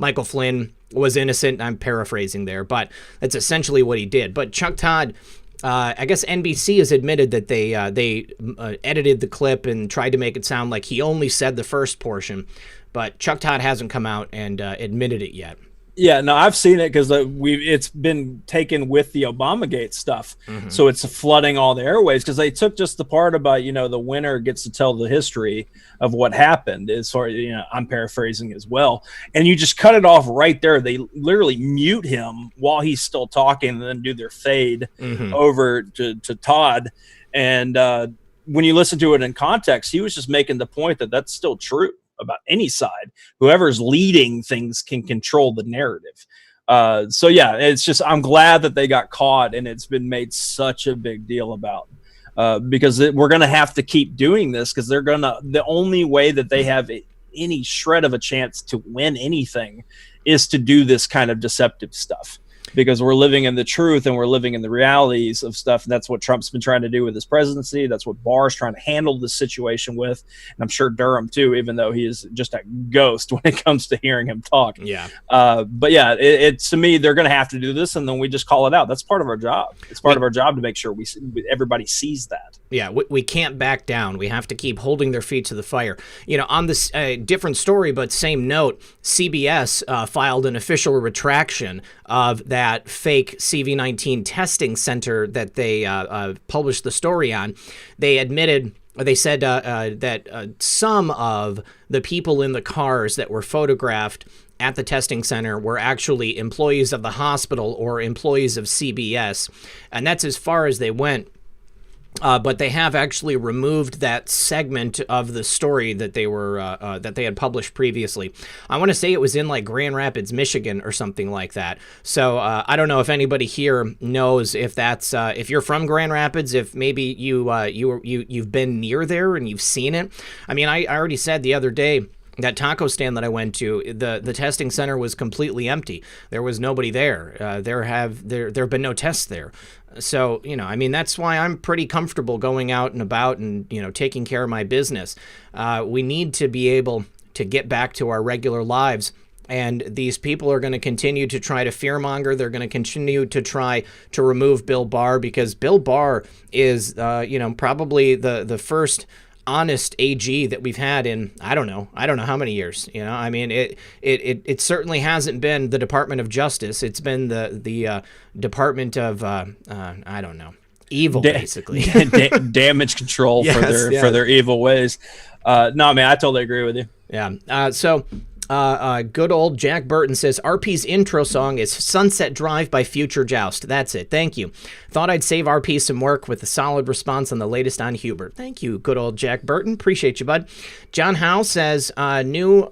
Michael Flynn was innocent. I'm paraphrasing there, but that's essentially what he did. But Chuck Todd, I guess NBC has admitted that they edited the clip and tried to make it sound like he only said the first portion, but Chuck Todd hasn't come out and admitted it yet. Yeah, no, I've seen it because it's been taken with the Obamagate stuff. Mm-hmm. So it's flooding all the airwaves because they took just the part about, the winner gets to tell the history of what happened. I'm paraphrasing as well. And you just cut it off right there. They literally mute him while he's still talking and then do their fade over to Todd. And when you listen to it in context, he was just making the point that that's still true about any side. Whoever's leading things can control the narrative. So yeah, it's just, I'm glad that they got caught and it's been made such a big deal about, because we're going to have to keep doing this because the only way that they have any shred of a chance to win anything is to do this kind of deceptive stuff. Because we're living in the truth and we're living in the realities of stuff. And that's what Trump's been trying to do with his presidency. That's what Barr's trying to handle the situation with. And I'm sure Durham too, even though he is just a ghost when it comes to hearing him talk. Yeah. But yeah, it's to me, they're going to have to do this and then we just call it out. That's part of our job. It's part of our job to make sure everybody sees that. Yeah, we can't back down. We have to keep holding their feet to the fire. On this different story, but same note, CBS filed an official retraction of that fake CV-19 testing center that they published the story on. They admitted, they said that some of the people in the cars that were photographed at the testing center were actually employees of the hospital or employees of CBS, and that's as far as they went. But they have actually removed that segment of the story that they had published previously. I want to say it was in like Grand Rapids, Michigan, or something like that. So I don't know if anybody here knows if that's if you're from Grand Rapids, if maybe you've been near there and you've seen it. I mean, I already said the other day, that taco stand that I went to, the testing center was completely empty. There was nobody there. There have been no tests there. So, I mean, that's why I'm pretty comfortable going out and about and, taking care of my business. We need to be able to get back to our regular lives. And these people are going to continue to try to fearmonger. They're going to continue to try to remove Bill Barr because Bill Barr is, probably the first honest AG that we've had in I don't know how many years. You know, I mean, it certainly hasn't been the Department of Justice. It's been the Department of I don't know, evil, basically. Damage control for their evil ways. No, man, I totally agree with you. Yeah. So good old Jack Burton says, RP's intro song is Sunset Drive by Future Joust. That's it. Thank you. Thought I'd save RP some work with a solid response on the latest on Hubert. Thank you, good old Jack Burton. Appreciate you, bud. John Howe says, new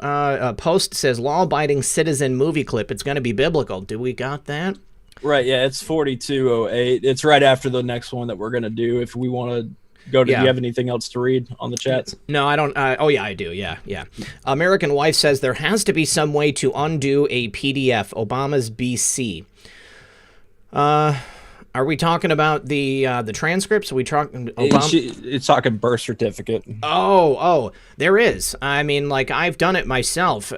post says, law-abiding citizen movie clip. It's going to be biblical. Do we got that? Right, yeah, it's 4208. It's right after the next one that we're going to do if we want to go to. Do you have anything else to read on the chats? No, I don't. Oh, yeah, I do. Yeah. American Wife says there has to be some way to undo a PDF. Obama's BC. Are we talking about the transcripts? Are we talking Obama? It's talking birth certificate. Oh, there is. I mean, like, I've done it myself.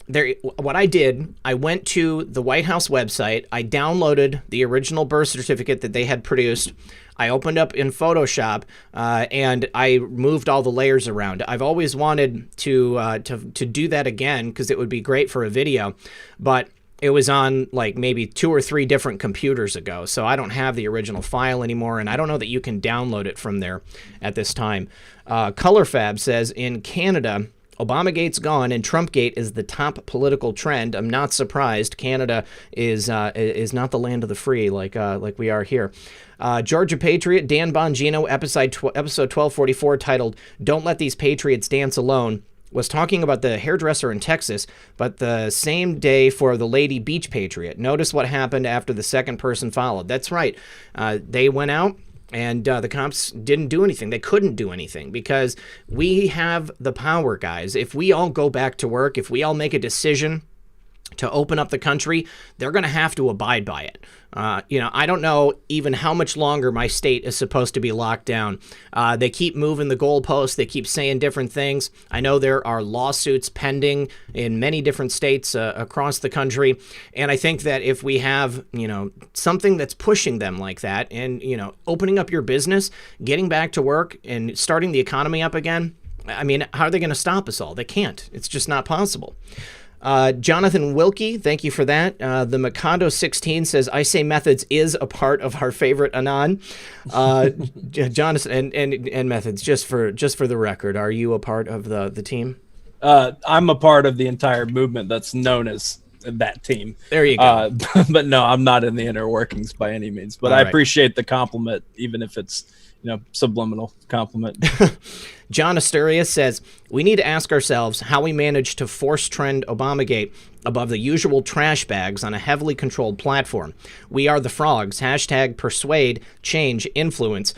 What I did, I went to the White House website. I downloaded the original birth certificate that they had produced. I opened up in Photoshop and I moved all the layers around. I've always wanted to do that again because it would be great for a video, but it was on like maybe 2 or 3 different computers ago, so I don't have the original file anymore, and I don't know that you can download it from there at this time. Colorfab says, in Canada, Obamagate's gone and Trumpgate is the top political trend. I'm not surprised. Canada is not the land of the free like we are here. Georgia Patriot, Dan Bongino, episode 1244, titled "Don't Let These Patriots Dance Alone," was talking about the hairdresser in Texas, but the same day for the Lady Beach Patriot. Notice what happened after the second person followed. That's right. They went out, and the cops didn't do anything. They couldn't do anything because we have the power, guys. If we all go back to work, if we all make a decision to open up the country, they're going to have to abide by it. I don't know even how much longer my state is supposed to be locked down. They keep moving the goalposts. They keep saying different things. I know there are lawsuits pending in many different states across the country. And I think that if we have, something that's pushing them like that and, opening up your business, getting back to work and starting the economy up again, I mean, how are they going to stop us all? They can't. It's just not possible. Jonathan Wilkie, thank you for that. The Mikado 16 says, I say Methods is a part of our favorite Anon. Jonathan and Methods, just for the record, are you a part of the team? I'm a part of the entire movement that's known as that team. There you go. But no, I'm not in the inner workings by any means. But I appreciate the compliment, even if it's subliminal compliment. John Asturias says, we need to ask ourselves how we managed to force trend Obamagate above the usual trash bags on a heavily controlled platform. We are the frogs. # persuade, change, influence.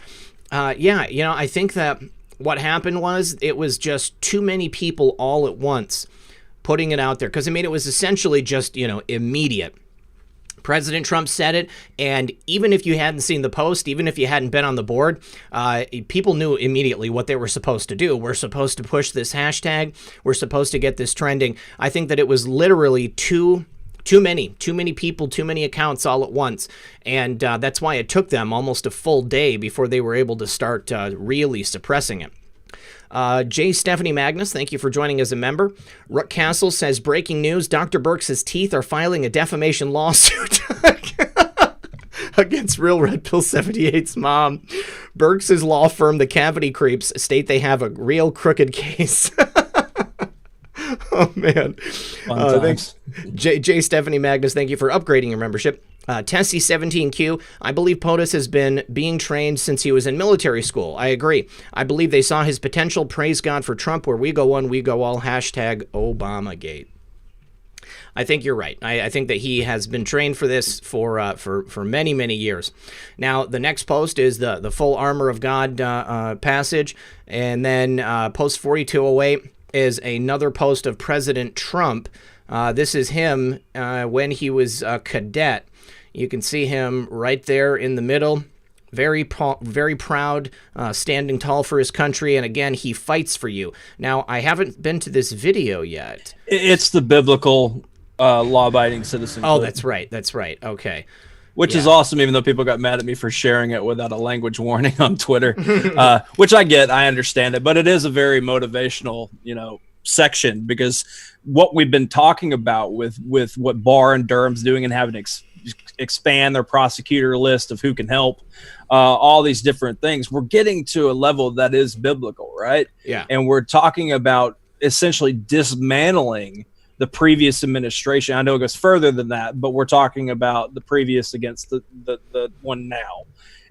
I think that what happened was it was just too many people all at once putting it out there. Because, it was essentially just, immediate. President Trump said it, and even if you hadn't seen the post, even if you hadn't been on the board, people knew immediately what they were supposed to do. We're supposed to push this hashtag. We're supposed to get this trending. I think that it was literally too many people, too many accounts all at once, and that's why it took them almost a full day before they were able to start really suppressing it. J. Stephanie Magnus, thank you for joining as a member. Rook Castle says, breaking news, Dr. Birx's teeth are filing a defamation lawsuit against Real Red Pill 78's mom. Birx's law firm, the Cavity Creeps, state they have a real crooked case. Oh, man. Thanks. J. Stephanie Magnus, thank you for upgrading your membership. Tessie17Q, I believe POTUS has been being trained since he was in military school. I agree. I believe they saw his potential. Praise God for Trump. Where we go one, we go all. # Obamagate. I think you're right. I think that he has been trained for this for many, many years. Now, the next post is the full armor of God passage. And then post 4208 is another post of President Trump. This is him when he was a cadet. You can see him right there in the middle, very proud, standing tall for his country, and again, he fights for you. Now, I haven't been to this video yet. It's the biblical law-abiding citizen. Oh, that's right. Okay. which is awesome, even though people got mad at me for sharing it without a language warning on Twitter, which I get, I understand it, but it is a very motivational, section, because what we've been talking about with what Barr and Durham's doing and having expand their prosecutor list of who can help, all these different things, we're getting to a level that is biblical, right? Yeah. And we're talking about essentially dismantling the previous administration. I know it goes further than that, but we're talking about the previous against the one now,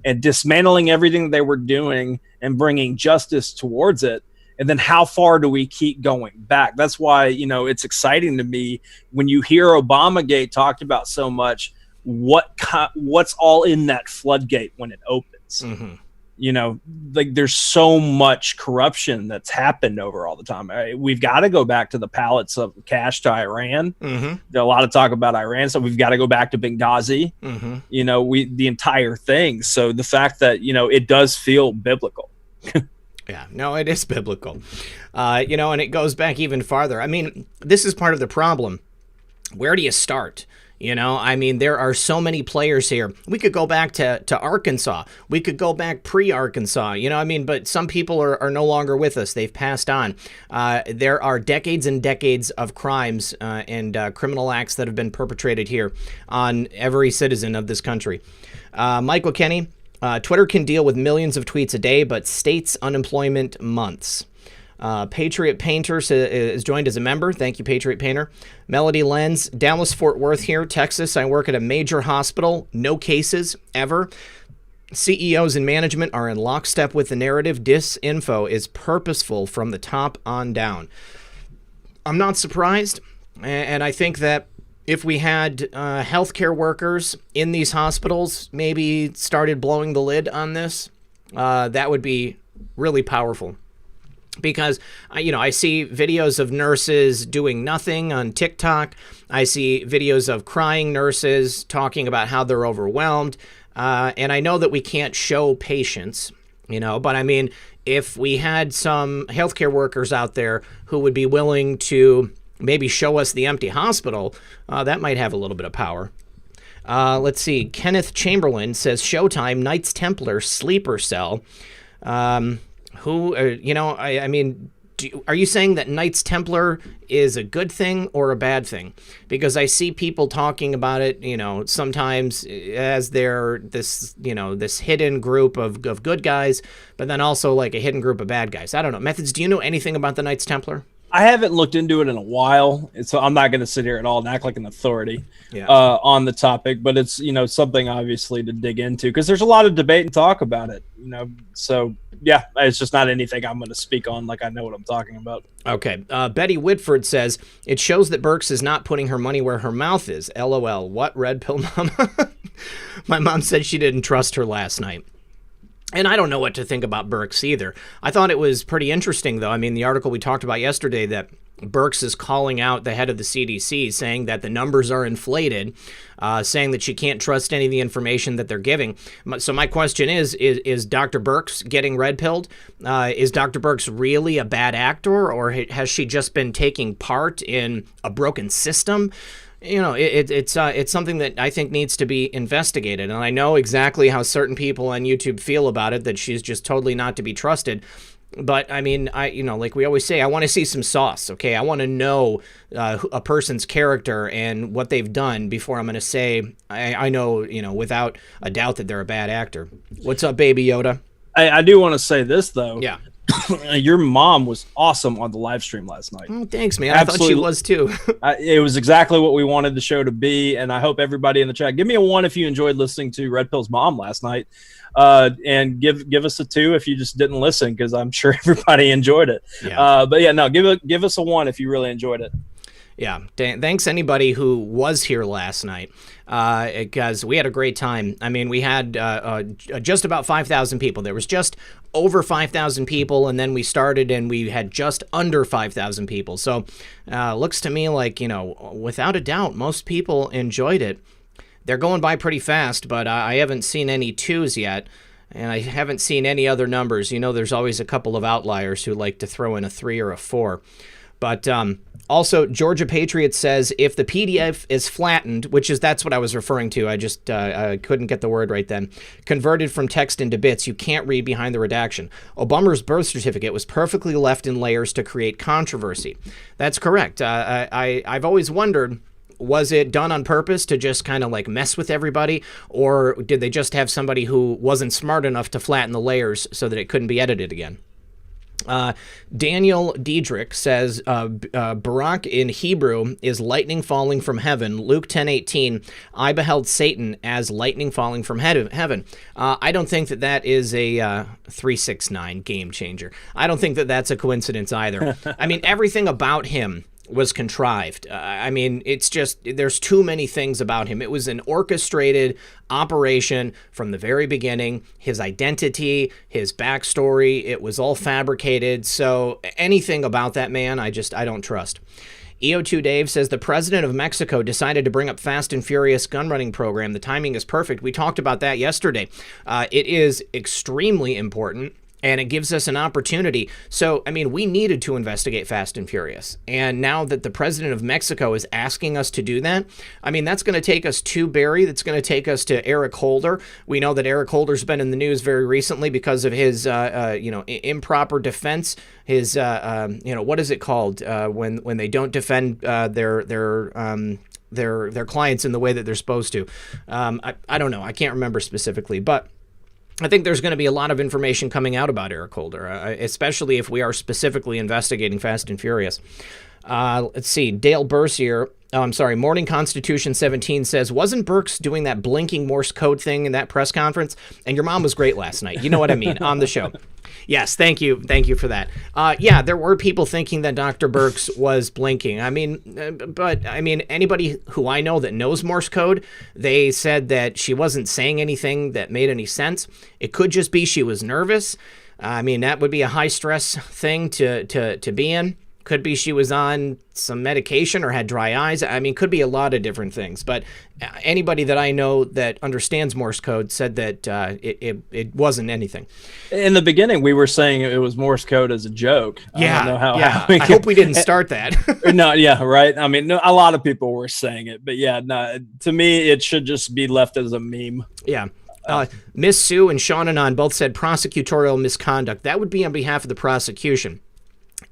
and dismantling everything they were doing and bringing justice towards it. And then how far do we keep going back? That's why, it's exciting to me when you hear Obamagate talked about so much, what's all in that floodgate when it opens. Mm-hmm. There's so much corruption that's happened over all the time. We've got to go back to the pallets of cash to Iran. Mm-hmm. There's a lot of talk about Iran, so we've got to go back to Benghazi. Mm-hmm. The entire thing. So the fact that, it does feel biblical. Yeah, no, it is biblical. And it goes back even farther. I mean, this is part of the problem. Where do you start? There are so many players here. We could go back to Arkansas. We could go back pre-Arkansas, but some people are no longer with us. They've passed on. There are decades and decades of crimes and criminal acts that have been perpetrated here on every citizen of this country. Michael Kenny, Twitter can deal with millions of tweets a day, but states unemployment months. Patriot Painter is joined as a member. Thank you, Patriot Painter. Melody Lenz, Dallas, Fort Worth here, Texas. I work at a major hospital. No cases, ever. CEOs and management are in lockstep with the narrative. Disinfo is purposeful from the top on down. I'm not surprised, and I think that if we had healthcare workers in these hospitals maybe started blowing the lid on this, that would be really powerful. Because, I see videos of nurses doing nothing on TikTok. I see videos of crying nurses talking about how they're overwhelmed. And I know that we can't show patients, but if we had some healthcare workers out there who would be willing to maybe show us the empty hospital, that might have a little bit of power. Let's see. Kenneth Chamberlain says, Showtime, Knights Templar, Sleeper Cell. Are you saying that Knights Templar is a good thing or a bad thing? Because I see people talking about it, sometimes as they're this hidden group of good guys, but then also like a hidden group of bad guys. I don't know. Methods, do you know anything about the Knights Templar? I haven't looked into it in a while, so I'm not going to sit here at all and act like an authority on the topic. But it's something obviously to dig into, because there's a lot of debate and talk about it. So yeah, it's just not anything I'm going to speak on like I know what I'm talking about. Okay, Betty Whitford says it shows that Burks is not putting her money where her mouth is. LOL. What, red pill mama? My mom said she didn't trust her last night. And I don't know what to think about Burks either. I thought it was pretty interesting, though. The article we talked about yesterday that Burks is calling out the head of the CDC, saying that the numbers are inflated, saying that she can't trust any of the information that they're giving. So my question is Dr. Burks getting red-pilled? Is Dr. Burks really a bad actor, or has she just been taking part in a broken system? It's something that I think needs to be investigated. And I know exactly how certain people on YouTube feel about it, that she's just totally not to be trusted. But like we always say, I want to see some sauce. Okay. I want to know a person's character and what they've done before I'm going to say, I know, without a doubt that they're a bad actor. What's up, Baby Yoda? I do want to say this, though. Yeah. Your mom was awesome on the live stream last night. Oh, thanks, man. Absolutely. I thought she was too. It was exactly what we wanted the show to be, and I hope everybody in the chat, give me a 1 if you enjoyed listening to Red Pill's mom last night, and give us a 2 if you just didn't listen, because I'm sure everybody enjoyed it. Yeah. But yeah, no, give us a 1 if you really enjoyed it. Yeah, thanks anybody who was here last night, because we had a great time. We had just about 5,000 people. There was just over 5,000 people, and then we started and we had just under 5,000 people. So looks to me like, without a doubt, most people enjoyed it. They're going by pretty fast, but I haven't seen any 2s yet, and I haven't seen any other numbers. There's always a couple of outliers who like to throw in a 3 or a 4. But also, Georgia Patriot says if the PDF is flattened, that's what I was referring to. I just couldn't get the word right then. Converted from text into bits, you can't read behind the redaction. Obama's birth certificate was perfectly left in layers to create controversy. That's correct. I've always wondered, was it done on purpose to just kind of like mess with everybody, or did they just have somebody who wasn't smart enough to flatten the layers so that it couldn't be edited again? Daniel Diedrich says Barak in Hebrew is lightning falling from heaven. Luke 10:18, I beheld Satan as lightning falling from heaven. I don't think that is a 369 game changer. I don't think that that's a coincidence either. I mean, everything about him was contrived. I mean, it's just, there's too many things about him. It was an orchestrated operation from the very beginning. His identity, his backstory, it was all fabricated. So anything about that man, I don't trust. EO2 Dave says the president of Mexico decided to bring up Fast and Furious gun running program. The timing is perfect. We talked about that yesterday. It is extremely important. And it gives us an opportunity. So, I mean, we needed to investigate Fast and Furious. And now that the president of Mexico is asking us to do that, I mean, that's going to take us to Barry. That's going to take us to Eric Holder. We know that Eric Holder's been in the news very recently because of his, improper defense. His, what is it called when they don't defend their clients in the way that they're supposed to? I don't know. I can't remember specifically, but I think there's going to be a lot of information coming out about Eric Holder, especially if we are specifically investigating Fast and Furious. Let's see. Dale Bercier, Morning Constitution 17 says, wasn't Burks doing that blinking Morse code thing in that press conference? And your mom was great last night. You know what I mean? On the show. Yes, thank you. Thank you for that. Yeah, there were people thinking that Dr. Burks was blinking. I mean, anybody who I know that knows Morse code, they said that she wasn't saying anything that made any sense. It could just be she was nervous. I mean, that would be a high stress thing to be in. Could be she was on some medication or had dry eyes. I mean, could be a lot of different things. But anybody that I know that understands Morse code said that it wasn't anything. In the beginning, we were saying it was Morse code as a joke. Yeah, I don't know how I hope we didn't start that. No, yeah, right. I mean, no, a lot of people were saying it, but yeah, no. To me, it should just be left as a meme. Yeah. Miss Sue and Sean Anon both said prosecutorial misconduct. That would be on behalf of the prosecution.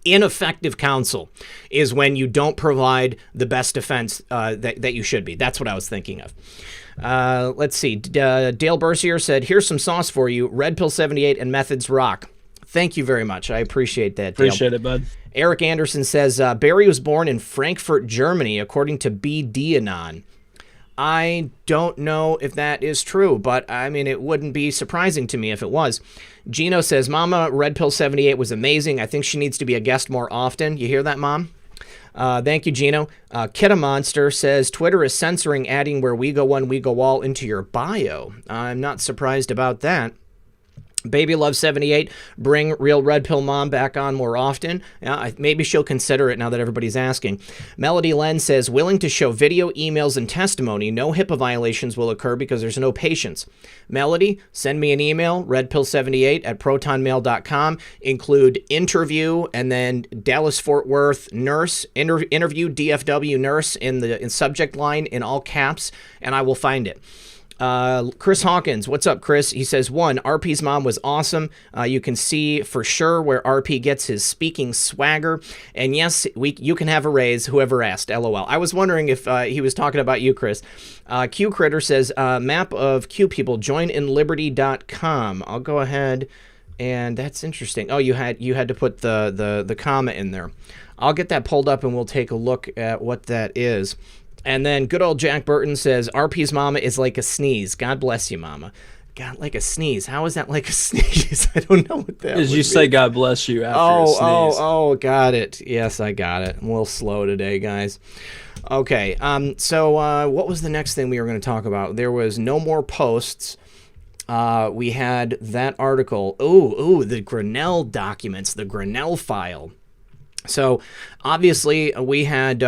Ineffective counsel is when you don't provide the best defense that you should be. That's what I was thinking of. Let's see. Dale Bercier said, here's some sauce for you. Red Pill 78 and Methods rock. Thank you very much. I appreciate that, Dale. Appreciate it, bud. Eric Anderson says, Barry was born in Frankfurt, Germany, according to BD Anon. I don't know if that is true, but I mean, it wouldn't be surprising to me if it was. Gino says, Mama, Red Pill 78 was amazing. I think she needs to be a guest more often. You hear that, Mom? Thank you, Gino. Kidda Monster says, Twitter is censoring adding where we go one, we go all into your bio. I'm not surprised about that. Baby Love 78, bring Real Red Pill Mom back on more often. Maybe she'll consider it now that everybody's asking. Melody Len says, willing to show video, emails, and testimony. No HIPAA violations will occur because there's no patience. Melody, send me an email, redpill78@protonmail.com. Include interview and then Dallas-Fort Worth nurse, interview DFW nurse in subject line in all caps, and I will find it. Chris Hawkins, what's up, Chris? He says, 1, RP's mom was awesome. You can see for sure where RP gets his speaking swagger. And yes, you can have a raise, whoever asked, LOL. I was wondering if he was talking about you, Chris. Q Critter says, map of Q people, joininliberty.com. I'll go ahead, and that's interesting. Oh, you had to put the comma in there. I'll get that pulled up, and we'll take a look at what that is. And then good old Jack Burton says, RP's mama is like a sneeze. God bless you, mama. God, like a sneeze. How is that like a sneeze? I don't know what that is. As you say, God bless you after a sneeze. Oh, got it. Yes, I got it. I'm a little slow today, guys. Okay, so what was the next thing we were going to talk about? There was no more posts. We had that article. The Grinnell documents, the Grinnell file. So, obviously, we had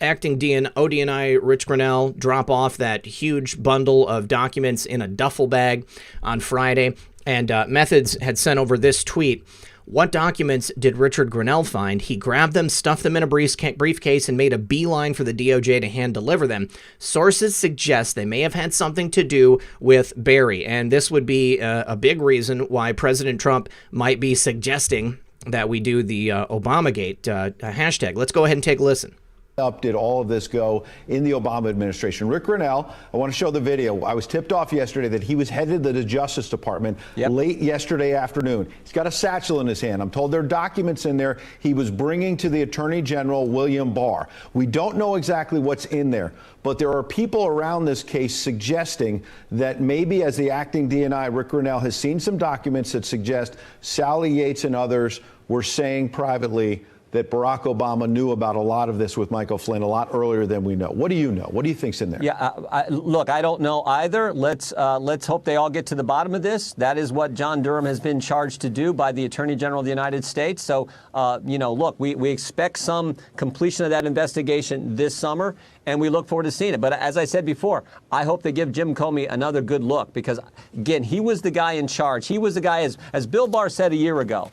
acting ODNI Rich Grinnell drop off that huge bundle of documents in a duffel bag on Friday, and Methods had sent over this tweet. What documents did Richard Grinnell find? He grabbed them, stuffed them in a briefcase, and made a beeline for the DOJ to hand deliver them. Sources suggest they may have had something to do with Barry, and this would be a big reason why President Trump might be suggesting that we do the Obamagate hashtag. Let's go ahead and take a listen. Up did all of this go in the Obama administration? Rick Grinnell, I want to show the video. I was tipped off yesterday that he was headed to the Justice Department late yesterday afternoon. He's got a satchel in his hand. I'm told there are documents in there he was bringing to the Attorney General, William Barr. We don't know exactly what's in there, but there are people around this case suggesting that maybe as the acting DNI, Rick Grinnell has seen some documents that suggest Sally Yates and others were saying privately that Barack Obama knew about a lot of this with Michael Flynn a lot earlier than we know. What do you know? What do you think's in there? Yeah, look, I don't know either. Let's hope they all get to the bottom of this. That is what John Durham has been charged to do by the Attorney General of the United States. So, look, we expect some completion of that investigation this summer, and we look forward to seeing it. But as I said before, I hope they give Jim Comey another good look because, again, he was the guy in charge. He was the guy, as Bill Barr said a year ago,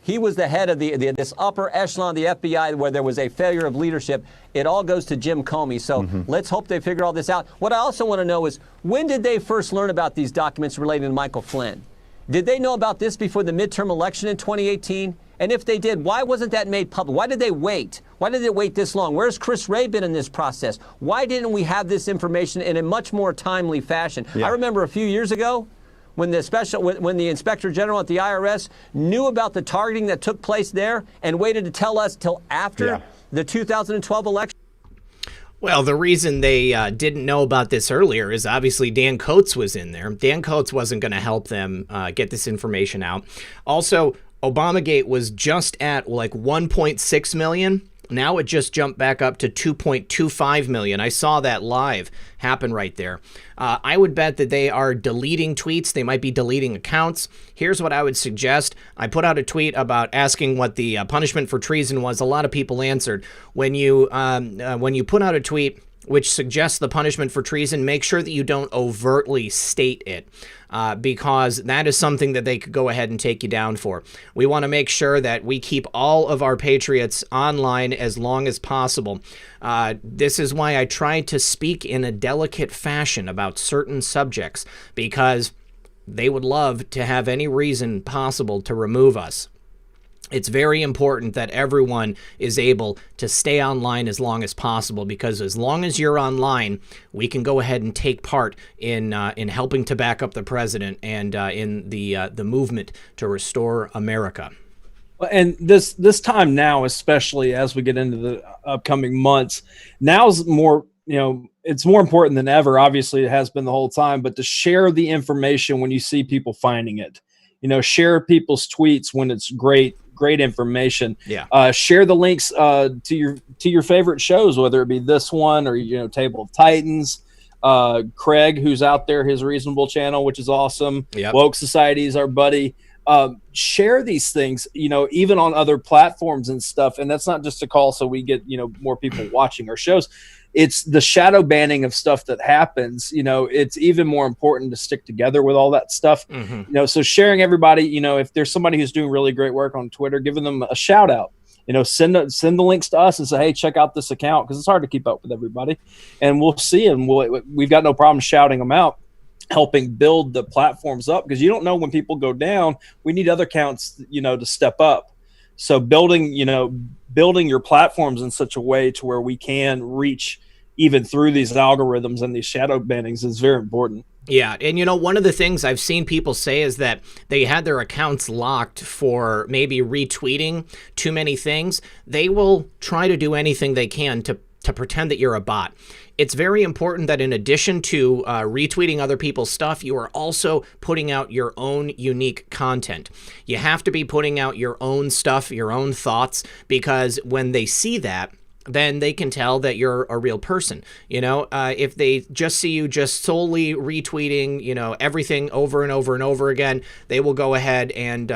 he was the head of this upper echelon of the FBI where there was a failure of leadership. It all goes to Jim Comey. So let's hope they figure all this out. What I also want to know is, when did they first learn about these documents relating to Michael Flynn? Did they know about this before the midterm election in 2018? And if they did, why wasn't that made public? Why did they wait? Why did they wait this long? Where's Chris Wray been in this process? Why didn't we have this information in a much more timely fashion? I remember a few years ago, when the Inspector General at the IRS knew about the targeting that took place there and waited to tell us till after the 2012 election? Well, the reason they didn't know about this earlier is obviously Dan Coates was in there. Dan Coates wasn't going to help them get this information out. Also, Obamagate was just at like 1.6 million. Now it just jumped back up to 2.25 million. I saw that live happen right there. I would bet that they are deleting tweets. They might be deleting accounts. Here's what I would suggest. I put out a tweet about asking what the punishment for treason was. A lot of people answered. When you put out a tweet which suggests the punishment for treason, make sure that you don't overtly state it, because that is something that they could go ahead and take you down for. We want to make sure that we keep all of our patriots online as long as possible. This is why I try to speak in a delicate fashion about certain subjects, because they would love to have any reason possible to remove us. It's very important that everyone is able to stay online as long as possible, because as long as you're online, we can go ahead and take part in helping to back up the president and in the movement to restore America. And this time now, especially as we get into the upcoming months, now's more, it's more important than ever. Obviously, it has been the whole time, but to share the information when you see people finding it, share people's tweets when it's great information. Share the links to your favorite shows, whether it be this one or Table of Titans. Craig, who's out there, his Reasonable channel, which is awesome. Woke Society is our buddy. Share these things, even on other platforms and stuff. And that's not just a call so we get more people watching our shows. It's the shadow banning of stuff that happens. It's even more important to stick together with all that stuff. So sharing everybody, if there's somebody who's doing really great work on Twitter, giving them a shout out, send the links to us and say, hey, check out this account, because it's hard to keep up with everybody, and we'll see them. We've got no problem shouting them out, helping build the platforms up, because you don't know when people go down. We need other accounts, to step up. So building your platforms in such a way to where we can reach even through these algorithms and these shadow bannings is very important. Yeah, and one of the things I've seen people say is that they had their accounts locked for maybe retweeting too many things. They will try to do anything they can to pretend that you're a bot. It's very important that in addition to retweeting other people's stuff, you are also putting out your own unique content. You have to be putting out your own stuff, your own thoughts, because when they see that, then they can tell that you're a real person. If they just see you just solely retweeting, everything over and over and over again, they will go ahead and,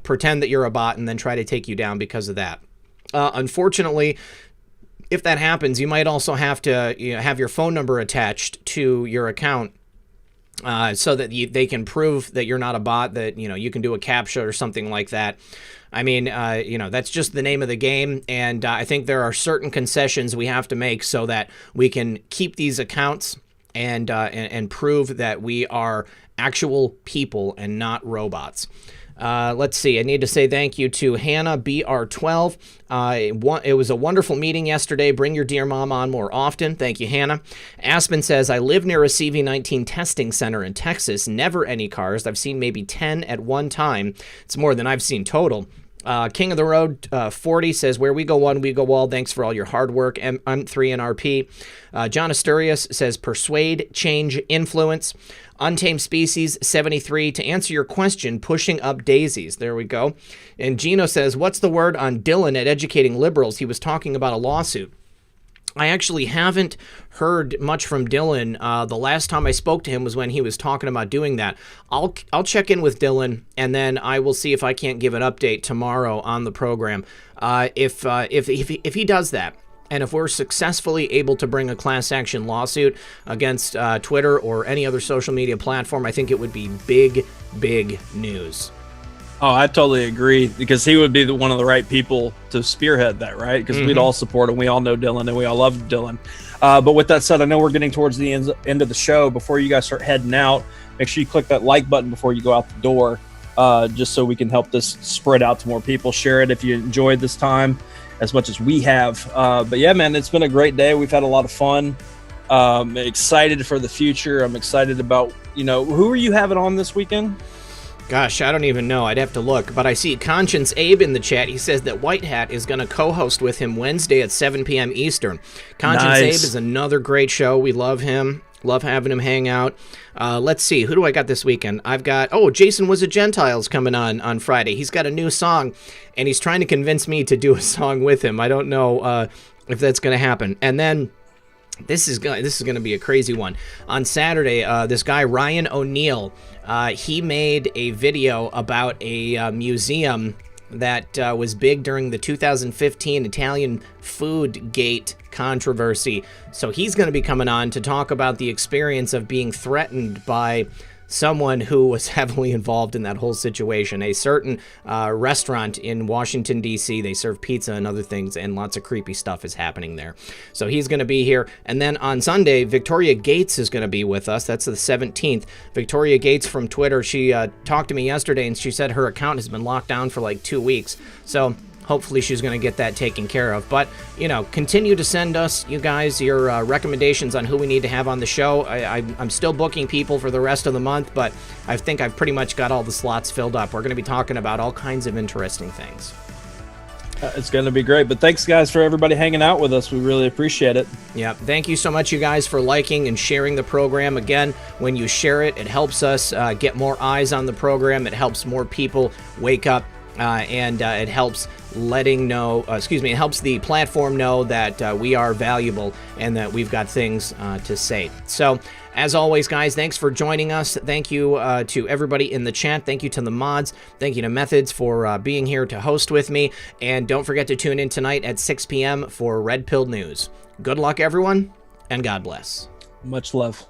pretend that you're a bot and then try to take you down because of that. Unfortunately, if that happens, you might also have to have your phone number attached to your account so that they can prove that you're not a bot, that, you can do a CAPTCHA or something like that. I mean, that's just the name of the game, and I think there are certain concessions we have to make so that we can keep these accounts and prove that we are actual people and not robots. Let's see. I need to say thank you to Hannah BR12. It was a wonderful meeting yesterday. Bring your dear mom on more often. Thank you, Hannah. Aspen says, I live near a CV19 testing center in Texas. Never any cars. I've seen maybe 10 at one time. It's more than I've seen total. King of the Road 40 says, where we go one, we go all. Thanks for all your hard work. M3 and RP. John Asturias says, persuade, change, influence. Untamed Species 73, to answer your question, pushing up daisies. There we go. And Gino says, what's the word on Dylan at Educating Liberals? He was talking about a lawsuit. I actually haven't heard much from Dylan. The last time I spoke to him was when he was talking about doing that. I'll check in with Dylan, and then I will see if I can't give an update tomorrow on the program. If he does that, and if we're successfully able to bring a class action lawsuit against Twitter or any other social media platform, I think it would be big, big news. Oh, I totally agree, because he would be one of the right people to spearhead that, right? Because we'd all support him. We all know Dylan, and we all love Dylan. But with that said, I know we're getting towards the end of the show. Before you guys start heading out, make sure you click that like button before you go out the door, just so we can help this spread out to more people. Share it if you enjoyed this time as much as we have. But yeah, man, it's been a great day. We've had a lot of fun. Excited for the future. I'm excited about, who are you having on this weekend? Gosh, I don't even know. I'd have to look. But I see Conscience Abe in the chat. He says that White Hat is going to co-host with him Wednesday at 7 p.m. Eastern. Conscience Abe is another great show. We love him. Love having him hang out. Let's see. Who do I got this weekend? I've got, Jason Was a Gentile's coming on Friday. He's got a new song, and he's trying to convince me to do a song with him. I don't know if that's going to happen. And then this is going to be a crazy one. On Saturday, this guy, Ryan O'Neill, he made a video about a museum that was big during the 2015 Italian Food Gate controversy. So he's going to be coming on to talk about the experience of being threatened by someone who was heavily involved in that whole situation. A certain restaurant in Washington, D.C., they serve pizza and other things, and lots of creepy stuff is happening there. So he's going to be here. And then on Sunday, Victoria Gates is going to be with us. That's the 17th. Victoria Gates from Twitter, she talked to me yesterday, and she said her account has been locked down for like 2 weeks. So hopefully she's going to get that taken care of. But, continue to send us, you guys, your recommendations on who we need to have on the show. I'm still booking people for the rest of the month, but I think I've pretty much got all the slots filled up. We're going to be talking about all kinds of interesting things. It's going to be great. But thanks, guys, for everybody hanging out with us. We really appreciate it. Yeah. Thank you so much, you guys, for liking and sharing the program. Again, when you share it, it helps us get more eyes on the program. It helps more people wake up. And it helps it helps the platform know that we are valuable and that we've got things to say. So, as always, guys, thanks for joining us. Thank you to everybody in the chat. Thank you to the mods. Thank you to Methods for being here to host with me. And don't forget to tune in tonight at 6 p.m. for Red Pill News. Good luck, everyone, and God bless. Much love.